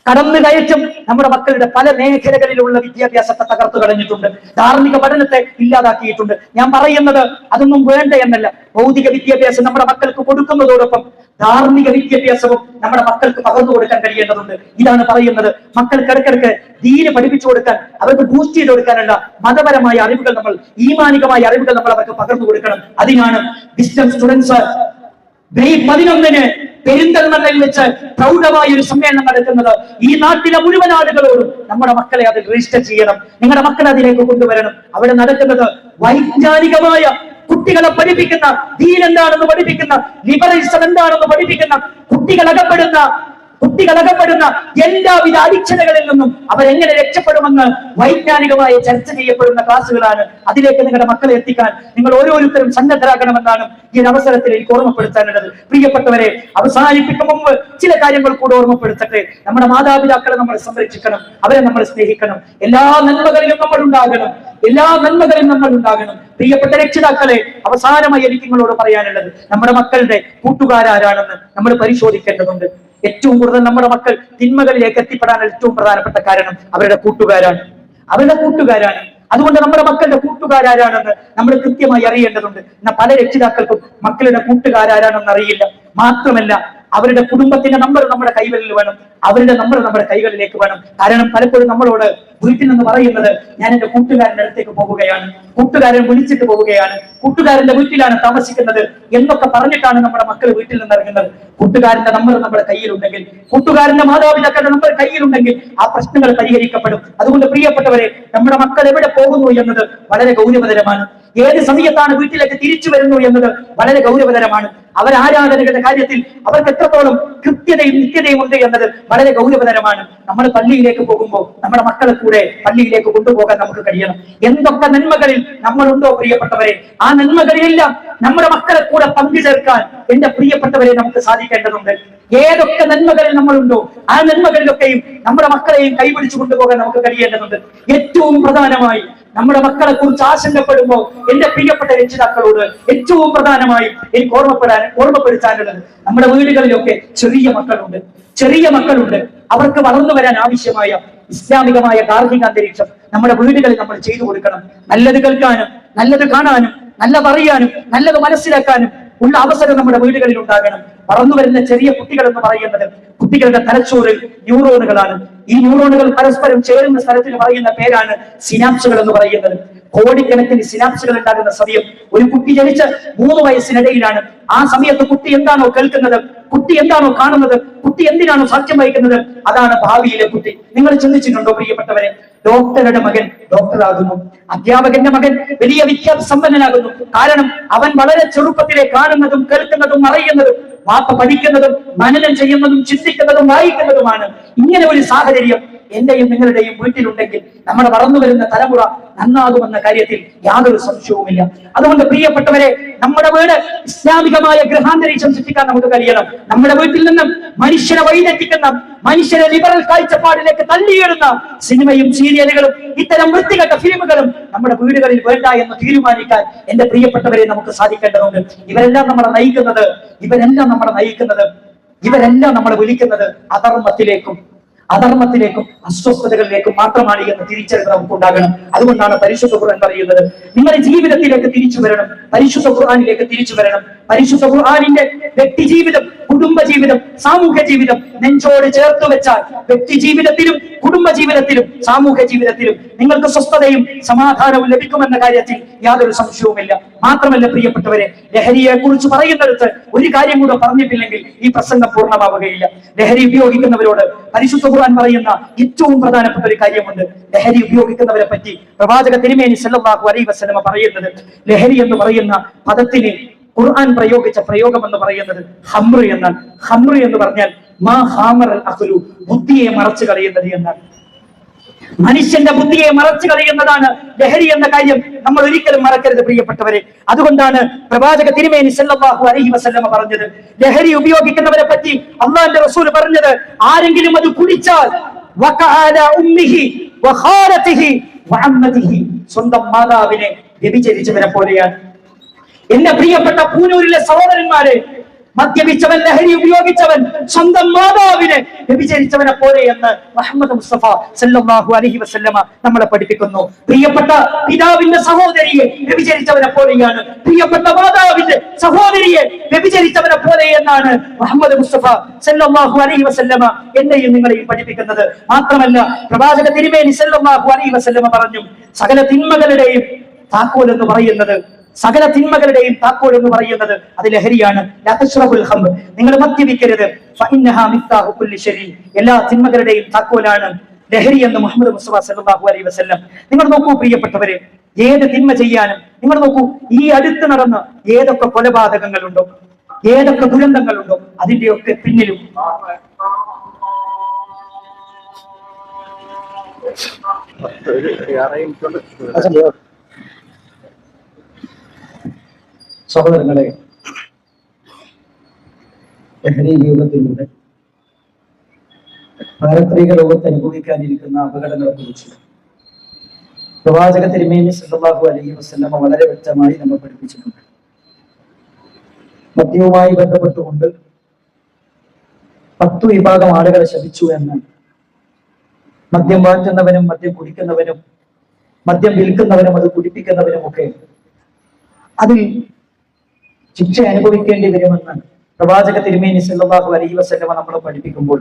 കടന്നുകയറ്റം നമ്മുടെ മക്കളുടെ പല മേഖലകളിലുള്ള വിദ്യാഭ്യാസത്തെ തകർത്തു കളഞ്ഞിട്ടുണ്ട്, ധാർമ്മിക പഠനത്തെ ഇല്ലാതാക്കിയിട്ടുണ്ട്. ഞാൻ പറയുന്നത് അതൊന്നും വേണ്ട എന്നല്ല. ഭൗതിക വിദ്യാഭ്യാസം നമ്മുടെ മക്കൾക്ക് കൊടുക്കുന്നതോടൊപ്പം ധാർമ്മിക വിദ്യാഭ്യാസവും നമ്മുടെ മക്കൾക്ക് പകർന്നു കൊടുക്കാൻ കഴിയേണ്ടതുണ്ട്. ഇതാണ് പറയുന്നത്. മക്കൾക്ക് ഇടയ്ക്കിടയ്ക്ക് ദീന് പഠിപ്പിച്ചു കൊടുക്കാൻ, അവർക്ക് ബൂസ്റ്റ് ചെയ്ത് കൊടുക്കാനുള്ള മതപരമായ അറിവുകൾ, നമ്മൾ ഈമാനികമായ അറിവുകൾ നമ്മൾ അവർക്ക് പകർന്നു കൊടുക്കണം. അതിനാണ് വിസ്ഡം സ്റ്റുഡൻസ് മെയ് 11-ന് പെരിന്തൽമണ്ണയിൽ വെച്ച് പ്രൗഢമായ ഒരു സമ്മേളനം നടക്കുന്നത്. ഈ നാട്ടിലെ മുഴുവൻ ആളുകളോടും നമ്മുടെ മക്കളെ അതിൽ രജിസ്റ്റർ ചെയ്യണം, നിങ്ങളുടെ മക്കളെ അതിലേക്ക് കൊണ്ടുവരണം. അവിടെ നടക്കുന്നത് വൈജ്ഞാനികമായ, കുട്ടികളെ പഠിപ്പിക്കുന്ന, ദീൻ എന്താണെന്ന് പഠിപ്പിക്കുന്ന, ലിബറലിസം എന്താണെന്ന് പഠിപ്പിക്കുന്ന, കുട്ടികൾ അകപ്പെടുന്ന കുട്ടികൾ അകപ്പെടുന്ന എല്ലാവിധ അടിച്ചതകളിൽ നിന്നും അവരെങ്ങനെ രക്ഷപ്പെടുമെന്ന് വൈജ്ഞാനികമായി ചർച്ച ചെയ്യപ്പെടുന്ന ക്ലാസ്സുകളാണ്. അതിലേക്ക് നിങ്ങളുടെ മക്കളെ എത്തിക്കാൻ നിങ്ങൾ ഓരോരുത്തരും സന്നദ്ധരാകണമെന്നാണ് ഈ അവസരത്തിൽ എനിക്ക് ഓർമ്മപ്പെടുത്താനുള്ളത്. പ്രിയപ്പെട്ടവരെ, അവസാനിപ്പിക്കും മുമ്പ് ചില കാര്യങ്ങൾ കൂടെ ഓർമ്മപ്പെടുത്തട്ടെ. നമ്മുടെ മാതാപിതാക്കളെ നമ്മൾ സംരക്ഷിക്കണം, അവരെ നമ്മൾ സ്നേഹിക്കണം, എല്ലാ നന്മകളിലും നമ്മൾ ഉണ്ടാകണം, എല്ലാ നന്മകളിലും നമ്മൾ ഉണ്ടാകണം. പ്രിയപ്പെട്ട രക്ഷിതാക്കളെ, അവസാനമായി എനിക്ക് നിങ്ങളോട് പറയാനുള്ളത്, നമ്മുടെ മക്കളുടെ കൂട്ടുകാരാരാണെന്ന് നമ്മൾ പരിശോധിക്കേണ്ടതുണ്ട്. ഏറ്റവും കൂടുതൽ നമ്മുടെ മക്കൾ തിന്മകളിലേക്ക് എത്തിപ്പെടാൻ ഏറ്റവും പ്രധാനപ്പെട്ട കാരണം അവരുടെ കൂട്ടുകാരാണ്. അതുകൊണ്ട് നമ്മുടെ മക്കളുടെ കൂട്ടുകാരാരാണെന്ന് നമ്മൾ കൃത്യമായി അറിയേണ്ടതുണ്ട്. എന്നാൽ പല രക്ഷിതാക്കൾക്കും മക്കളുടെ കൂട്ടുകാരാരാണെന്ന് അറിയില്ല. മാത്രമല്ല, അവരുടെ കുടുംബത്തിന്റെ നമ്പർ നമ്മുടെ കൈകളിൽ വേണം, അവരുടെ നമ്പർ നമ്മുടെ കൈകളിലേക്ക് വേണം. കാരണം പലപ്പോഴും നമ്മളോട് വീട്ടിൽ നിന്ന് പറയുന്നത്, ഞാൻ എന്റെ കൂട്ടുകാരന്റെ അടുത്തേക്ക് പോവുകയാണ്, കൂട്ടുകാരൻ വിളിച്ചിട്ട് പോവുകയാണ്, കൂട്ടുകാരന്റെ വീട്ടിലാണ് താമസിക്കുന്നത് എന്നൊക്കെ പറഞ്ഞിട്ടാണ് നമ്മുടെ മക്കൾ വീട്ടിൽ നിന്ന് ഇറങ്ങുന്നത്. കൂട്ടുകാരന്റെ നമ്പർ നമ്മുടെ കയ്യിലുണ്ടെങ്കിൽ, കൂട്ടുകാരന്റെ മാതാപിതാക്കളുടെ നമ്പർ കയ്യിലുണ്ടെങ്കിൽ ആ പ്രശ്നങ്ങൾ പരിഹരിക്കപ്പെടും. അതുകൊണ്ട് പ്രിയപ്പെട്ടവരെ, നമ്മുടെ മക്കൾ എവിടെ പോകുന്നു എന്നത് വളരെ ഗൗരവതരമാണ്. ഏത് സമയത്താണ് വീട്ടിലേക്ക് തിരിച്ചു വരുന്നു എന്നത് വളരെ ഗൗരവതരമാണ്. അവരാരാധനകളുടെ കാര്യത്തിൽ അവർക്ക് എത്രത്തോളം കൃത്യതയും നിത്യതയും ഉണ്ട് എന്നത് വളരെ ഗൗരവതരമാണ്. നമ്മൾ പള്ളിയിലേക്ക് പോകുമ്പോൾ നമ്മുടെ മക്കളെ കൂടെ പള്ളിയിലേക്ക് കൊണ്ടുപോകാൻ നമുക്ക് കഴിയണം. എന്തൊക്കെ നന്മകളിൽ നമ്മളുണ്ടോ പ്രിയപ്പെട്ടവരെ, ആ നന്മകളിലെല്ലാം നമ്മുടെ മക്കളെ കൂടെ പങ്കുചേർക്കാൻ എന്റെ പ്രിയപ്പെട്ടവരെ നമുക്ക് സാധിക്കേണ്ടതുണ്ട്. ഏതൊക്കെ നന്മകളിൽ നമ്മളുണ്ടോ ആ നന്മകളിലൊക്കെയും നമ്മുടെ മക്കളെയും കൈപിടിച്ചു കൊണ്ടുപോകാൻ നമുക്ക് കഴിയേണ്ടതുണ്ട്. ഏറ്റവും പ്രധാനമായി നമ്മുടെ മക്കളെ കുറിച്ച് ആശങ്കപ്പെടുമ്പോൾ എന്റെ പ്രിയപ്പെട്ട രക്ഷിതാക്കളോട് ഏറ്റവും പ്രധാനമായി എനിക്ക് ഓർമ്മപ്പെടുത്താനുള്ളത്, നമ്മുടെ വീടുകളിലൊക്കെ ചെറിയ മക്കളുണ്ട്. അവർക്ക് വളർന്നു വരാൻ ആവശ്യമായ ഇസ്ലാമികമായ ഗാർഹിക അന്തരീക്ഷം നമ്മുടെ വീടുകളിൽ നമ്മൾ ചെയ്തു കൊടുക്കണം. നല്ലത് കേൾക്കാനും, നല്ലത് കാണാനും, നല്ലത് അറിയാനും, നല്ലത് മനസ്സിലാക്കാനും ഉള്ള അവസരം നമ്മുടെ വീടുകളിൽ ഉണ്ടാകണം. വളർന്നു വരുന്ന ചെറിയ കുട്ടികൾ എന്ന് പറയുന്നത് കുട്ടികളുടെ തലച്ചോറിൽ ന്യൂറോണുകളാണ്. ഈ ന്യൂറോണുകൾ പരസ്പരം ചേരുന്ന സ്ഥലത്തിന് പറയുന്ന പേരാണ് സിനാപ്സുകൾ എന്ന് പറയുന്നത്. കോടിക്കണക്കിന് സിനാപ്സുകൾ ഉണ്ടാകുന്ന സമയം ഒരു കുട്ടി ജനിച്ച് 3 വയസ്സിനിടയിലാണ്. ആ സമയത്ത് കുട്ടി എന്താണോ കേൾക്കുന്നത്, കുട്ടി എന്താണോ കാണുന്നത്, കുട്ടി എന്തിനാണോ സാക്ഷ്യം വഹിക്കുന്നത്, അതാണ് ഭാവിയിലെ കുട്ടി. നിങ്ങൾ ചിന്തിച്ചിട്ടുണ്ടോ പ്രിയപ്പെട്ടവരെ? ഡോക്ടറുടെ മകൻ ഡോക്ടറാകുന്നു, അധ്യാപകന്റെ മകൻ വലിയ വിദ്യാസമ്പന്നനാകുന്നു. കാരണം അവൻ വളരെ ചെറുപ്പത്തിലെ കാണുന്നതും കേൾക്കുന്നതും അറിയുന്നതും വാപ്പ പഠിക്കുന്നതും മനനം ചെയ്യുന്നതും ചിന്തിക്കുന്നതും വായിക്കുന്നതുമാണ്. ഇങ്ങനെ ഒരു സാഹചര്യം എന്റെയും നിങ്ങളുടെയും വീട്ടിലുണ്ടെങ്കിൽ നമ്മുടെ വളർന്നു വരുന്ന തലമുറ നന്നാകുമെന്ന കാര്യത്തിൽ യാതൊരു സംശയവുമില്ല. അതുകൊണ്ട് പ്രിയപ്പെട്ടവരെ, നമ്മുടെ വീട് ഇസ്ലാമികമായ ഗൃഹാന്തരീക്ഷം സൃഷ്ടിക്കാൻ നമുക്ക് കഴിയണം. നമ്മുടെ വീട്ടിൽ നിന്നും മനുഷ്യനെ വഴിതെറ്റിക്കുന്ന, മനുഷ്യരെ ലിബറൽ കാഴ്ചപ്പാടിലേക്ക് തള്ളിയിടുന്ന സിനിമയും സീരിയലുകളും ഇത്തരം വൃത്തികെട്ട ഫിലിമുകളും നമ്മുടെ വീടുകളിൽ വേണ്ട എന്ന് തീരുമാനിക്കാൻ എന്റെ പ്രിയപ്പെട്ടവരെ നമുക്ക് സാധിക്കേണ്ടതുണ്ട്. ഇവരെല്ലാം നമ്മളെ നയിക്കുന്നത് ഇവരെല്ലാം നമ്മളെ വിളിക്കുന്നത് അധർമ്മത്തിലേക്കും അസ്വസ്ഥതകളിലേക്കും മാത്രമാണ് എന്ന് തിരിച്ചറിവ് നമുക്ക് ഉണ്ടാകണം. അതുകൊണ്ടാണ് പരിശുദ്ധ ഖുർആൻ പറയുന്നത്, നിങ്ങളുടെ ജീവിതത്തിലേക്ക് തിരിച്ചു വരണം, പരിശുദ്ധ ഖുർആനിലേക്ക് തിരിച്ചു വരണം. പരിശുദ്ധ ഖുർആനിന്റെ വ്യക്തി ജീവിതം, കുടുംബ ജീവിതം, സാമൂഹ്യ ജീവിതം നെഞ്ചോട് ചേർത്ത് വെച്ചാൽ വ്യക്തി ജീവിതത്തിലും കുടുംബ ജീവിതത്തിലും സാമൂഹ്യ ജീവിതത്തിലും നിങ്ങൾക്ക് സ്വസ്ഥതയും സമാധാനവും ലഭിക്കുമെന്ന കാര്യത്തിൽ യാതൊരു സംശയവുമില്ല. മാത്രമല്ല പ്രിയപ്പെട്ടവരെ, ലഹരിയെ കുറിച്ച് പറയുന്നിടത്ത് ഒരു കാര്യം കൂടെ പറഞ്ഞിട്ടില്ലെങ്കിൽ ഈ പ്രസംഗം പൂർണ്ണമാവുകയില്ല. ലഹരി ഉപയോഗിക്കുന്നവരോട് പരിശുദ്ധ ഖുർആൻ പറയുന്ന ഏറ്റവും പ്രധാനപ്പെട്ട ഒരു കാര്യമുണ്ട്. ലഹരി ഉപയോഗിക്കുന്നവരെ പറ്റി പ്രവാചക തിരുമേനി സല്ലല്ലാഹു അലൈഹി വസല്ലമ പറയുന്നത്, ലഹരി എന്ന് പറയുന്ന പദത്തിന് ഖുർആൻ പ്രയോഗിച്ച പ്രയോഗം എന്ന് പറയുന്നത് ഹംറ് എന്നാണ്. ഹംറ് എന്ന് പറഞ്ഞാൽ മാ ഹാമറൽ അഖ്ലു, ബുദ്ധിയെ മറച്ചു കളയുന്നത് എന്നാണ്. മനുഷ്യന്റെ ബുദ്ധിയെ മറച്ചു കളയുന്നതാണ് ലഹരി എന്ന കാര്യം നമ്മൾ ഒരിക്കലും മറക്കരുത് പ്രിയപ്പെട്ടവരെ. അതുകൊണ്ടാണ് പ്രവാചക തിരുമേനി സല്ലല്ലാഹു അലൈഹി വസല്ലമ പറഞ്ഞത്, ലഹരി ഉപയോഗിക്കുന്നവരെ പറ്റി അല്ലാഹുവിന്റെ റസൂൽ പറഞ്ഞത്, ആരെങ്കിലും അത് കുടിച്ചാൽ വകഅല ഉമ്മിഹി വഖാലതിഹി വഅമ്മതിഹി, സ്വന്തം മാതാവിനെ വ്യഭിചരിച്ചവനെ പോലെയാണ്. എന്റെ പ്രിയപ്പെട്ട പൂനൂരിലെ സഹോദരന്മാരെ, മദ്യപിച്ചവൻ, ലഹരി ഉപയോഗിച്ചവൻ സ്വന്തം മാതാവിനെ വ്യഭിചരിച്ചവനെ പോലെ എന്ന് മുഹമ്മദ് മുസ്തഫ സല്ലല്ലാഹു അലൈഹി വസല്ലമ നമ്മളെ പഠിപ്പിക്കുന്നു. പ്രിയപ്പെട്ട പിതാവിന്റെ സഹോദരിയെ വ്യഭിചരിച്ചവനെ പോലെയാണ്, പ്രിയപ്പെട്ട മാതാവിന്റെ സഹോദരിയെ വ്യഭിചരിച്ചവനെ പോലെ എന്നാണ് മുഹമ്മദ് മുസ്തഫ സല്ലല്ലാഹു അലൈഹി വസല്ലമ എന്നെയും നിങ്ങളെയും പഠിപ്പിക്കുന്നത്. മാത്രമല്ല പ്രവാചക തിരുമേനി സല്ലല്ലാഹു അലൈഹി വസല്ലമ പറഞ്ഞു, സകല തിന്മകളുടെയും താക്കോൽ എന്ന് പറയുന്നത് അത് ലഹരിയാണ്. നിങ്ങൾ മദ്യപിക്കരുത്, എല്ലാ തിന്മകളുടെയും താക്കോലാണ് ലഹരി എന്ന് മുഹമ്മദ് മുസ്തഫ സല്ലല്ലാഹു അലൈഹി വസല്ലം. നിങ്ങൾ നോക്കൂ പ്രിയപ്പെട്ടവരെ, ഏത് തിന്മ ചെയ്യാനും നിങ്ങൾ നോക്കൂ, ഈ അടുത്ത് നടന്ന ഏതൊക്കെ കൊലപാതകങ്ങളുണ്ടോ, ഏതൊക്കെ ദുരന്തങ്ങളുണ്ടോ, അതിന്റെയൊക്കെ പിന്നിലും സഹോദരങ്ങളെ, ലഹരി ഉപയോഗത്തിലൂടെ പാരത്രിക ലോകത്ത് അനുഭവിക്കാനിരിക്കുന്ന അപകടങ്ങളെ കുറിച്ച് പ്രവാചക തിരുമേനി സല്ലല്ലാഹു അലൈഹി വസല്ലമ വളരെ വ്യക്തമായി നമ്മൾ പഠിപ്പിച്ചിട്ടുണ്ട്. മദ്യവുമായി ബന്ധപ്പെട്ടുകൊണ്ട് 10 വിഭാഗം ആളുകളെ ശപിച്ചു എന്ന് മദ്യം വാറ്റുന്നവനും മദ്യം കുടിക്കുന്നവനും മദ്യം വിൽക്കുന്നവനും അത് കുടിപ്പിക്കുന്നവനും ഒക്കെ അതിൽ ശിക്ഷ അനുഭവിക്കേണ്ടി വരുമെന്ന് പ്രവാചക തിരുമേനി സല്ലല്ലാഹു അലൈഹി വസല്ലമ നമ്മളെ പഠിപ്പിക്കുമ്പോൾ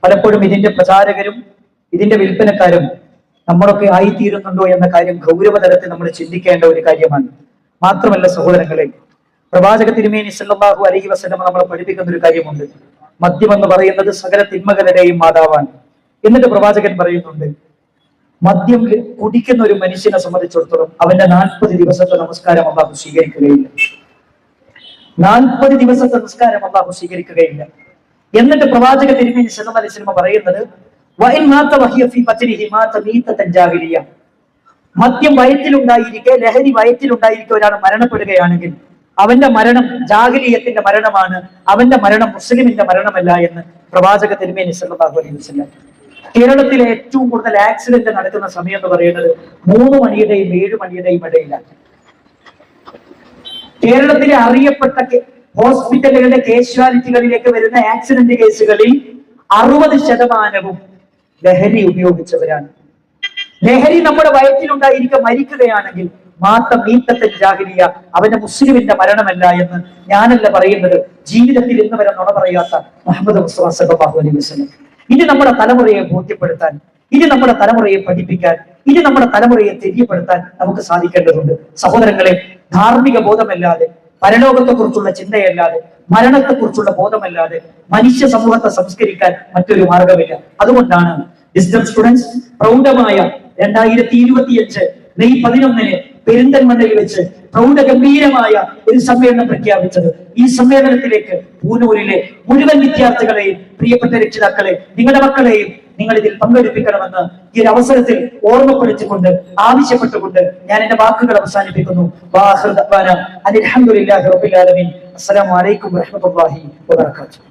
പലപ്പോഴും ഇതിന്റെ പ്രചാരകരും ഇതിന്റെ വിൽപ്പനക്കാരും നമ്മളൊക്കെ ആയിത്തീരുന്നുണ്ടോ എന്ന കാര്യം ഗൗരവതലത്തിൽ നമ്മൾ ചിന്തിക്കേണ്ട ഒരു കാര്യമാണ്. മാത്രമല്ല സഹോദരങ്ങളെ, പ്രവാചക തിരുമേനി സല്ലല്ലാഹു അലൈഹി വസല്ലമ നമ്മളെ പഠിപ്പിക്കുന്ന ഒരു കാര്യമുണ്ട്. മദ്യം എന്ന് പറയുന്നത് സകല തിന്മകളുടെയും മാതാവാണ്. എന്നിട്ട് പ്രവാചകൻ പറയുന്നുണ്ട്, മദ്യം കുടിക്കുന്ന ഒരു മനുഷ്യനെ സംബന്ധിച്ചിടത്തോളം അവന്റെ 40 ദിവസത്തെ നമസ്കാരം അല്ലാഹു സ്വീകരിക്കുകയില്ല. 40 ദിവസത്തെ നമസ്കാരം അല്ലാഹു സ്വീകരിക്കുകയില്ല. എന്നിട്ട് പ്രവാചക തിരുമേനി സല്ലല്ലാഹു അലൈഹി വസല്ലം പറയുന്നത്, മദ്യം വയറ്റിലുണ്ടായിരിക്കെ, ലഹരി വയറ്റിലുണ്ടായിരിക്കെ ഒരാൾ മരണപ്പെടുകയാണെങ്കിൽ അവന്റെ മരണം ജാഹിലിയത്തിന്റെ മരണമാണ്, അവന്റെ മരണം മുസ്ലിമിന്റെ മരണമല്ല എന്ന് പ്രവാചക തിരുമേനി സല്ലല്ലാഹു അലൈഹി വസല്ലം. കേരളത്തിലെ ഏറ്റവും കൂടുതൽ ആക്സിഡന്റ് നടക്കുന്ന സമയം എന്ന് പറയുന്നത് 3 മണിയുടെയും 7 മണിയുടെയും ഇടയിലാണ്. കേരളത്തിലെ അറിയപ്പെട്ട ഹോസ്പിറ്റലുകളുടെ കാഷ്വാലിറ്റികളിലേക്ക് വരുന്ന ആക്സിഡന്റ് കേസുകളിൽ 60% ലഹരി ഉപയോഗിച്ചവരാണ്. ലഹരി നമ്മുടെ വയറ്റിലുണ്ടായിരിക്കെ മരിക്കുകയാണെങ്കിൽ മാത്രം മീത്തത്തെ ജാഹിലിയ, അവന്റെ മുസ്ലിമിന്റെ മരണമല്ല എന്ന് ഞാനല്ല പറയുന്നത്, ജീവിതത്തിൽ ഇന്ന് വരെ നുണ പറയാത്ത മുഹമ്മദ് മുസ്തഫ സല്ലല്ലാഹു അലൈഹി വസല്ലം. ഇത് നമ്മുടെ തലമുറയെ ബോധ്യപ്പെടുത്താൻ, ഇത് നമ്മുടെ തലമുറയെ പഠിപ്പിക്കാൻ, ഇത് നമ്മുടെ തലമുറയെ തെര്യപ്പെടുത്താൻ നമുക്ക് സാധിക്കേണ്ടതുണ്ട്. സഹോദരങ്ങളെ, ധാർമ്മിക ബോധമല്ലാതെ, പരലോകത്തെക്കുറിച്ചുള്ള ചിന്തയല്ലാതെ, മരണത്തെക്കുറിച്ചുള്ള ബോധമല്ലാതെ മനുഷ്യ സമൂഹത്തെ സംസ്കരിക്കാൻ മറ്റൊരു മാർഗമില്ല. അതുകൊണ്ടാണ് വിസ്ഡം സ്റ്റുഡൻസ് പ്രൗഢമായ 2025 മെയ് 11 പെരിന്തൽമണ്ണയിൽ വെച്ച് പ്രൗഢഗംഭീരമായ ഒരു സമ്മേളനം പ്രഖ്യാപിച്ചത്. ഈ സമ്മേളനത്തിലേക്ക് പൂനൂരിലെ മുഴുവൻ വിദ്യാർത്ഥികളെയും പ്രിയപ്പെട്ട രക്ഷിതാക്കളെ, നിങ്ങളുടെ മക്കളെയും നിങ്ങൾ ഇതിൽ പങ്കെടുപ്പിക്കണമെന്ന് ഈ ഒരു അവസരത്തിൽ ഓർമ്മപ്പെടുത്തിക്കൊണ്ട്, ആവശ്യപ്പെട്ടുകൊണ്ട് ഞാൻ എന്റെ വാക്കുകൾ അവസാനിപ്പിക്കുന്നു. അസ്സലാമു അലൈക്കും വറഹ്മത്തുള്ളാഹി വബറകാതുഹു.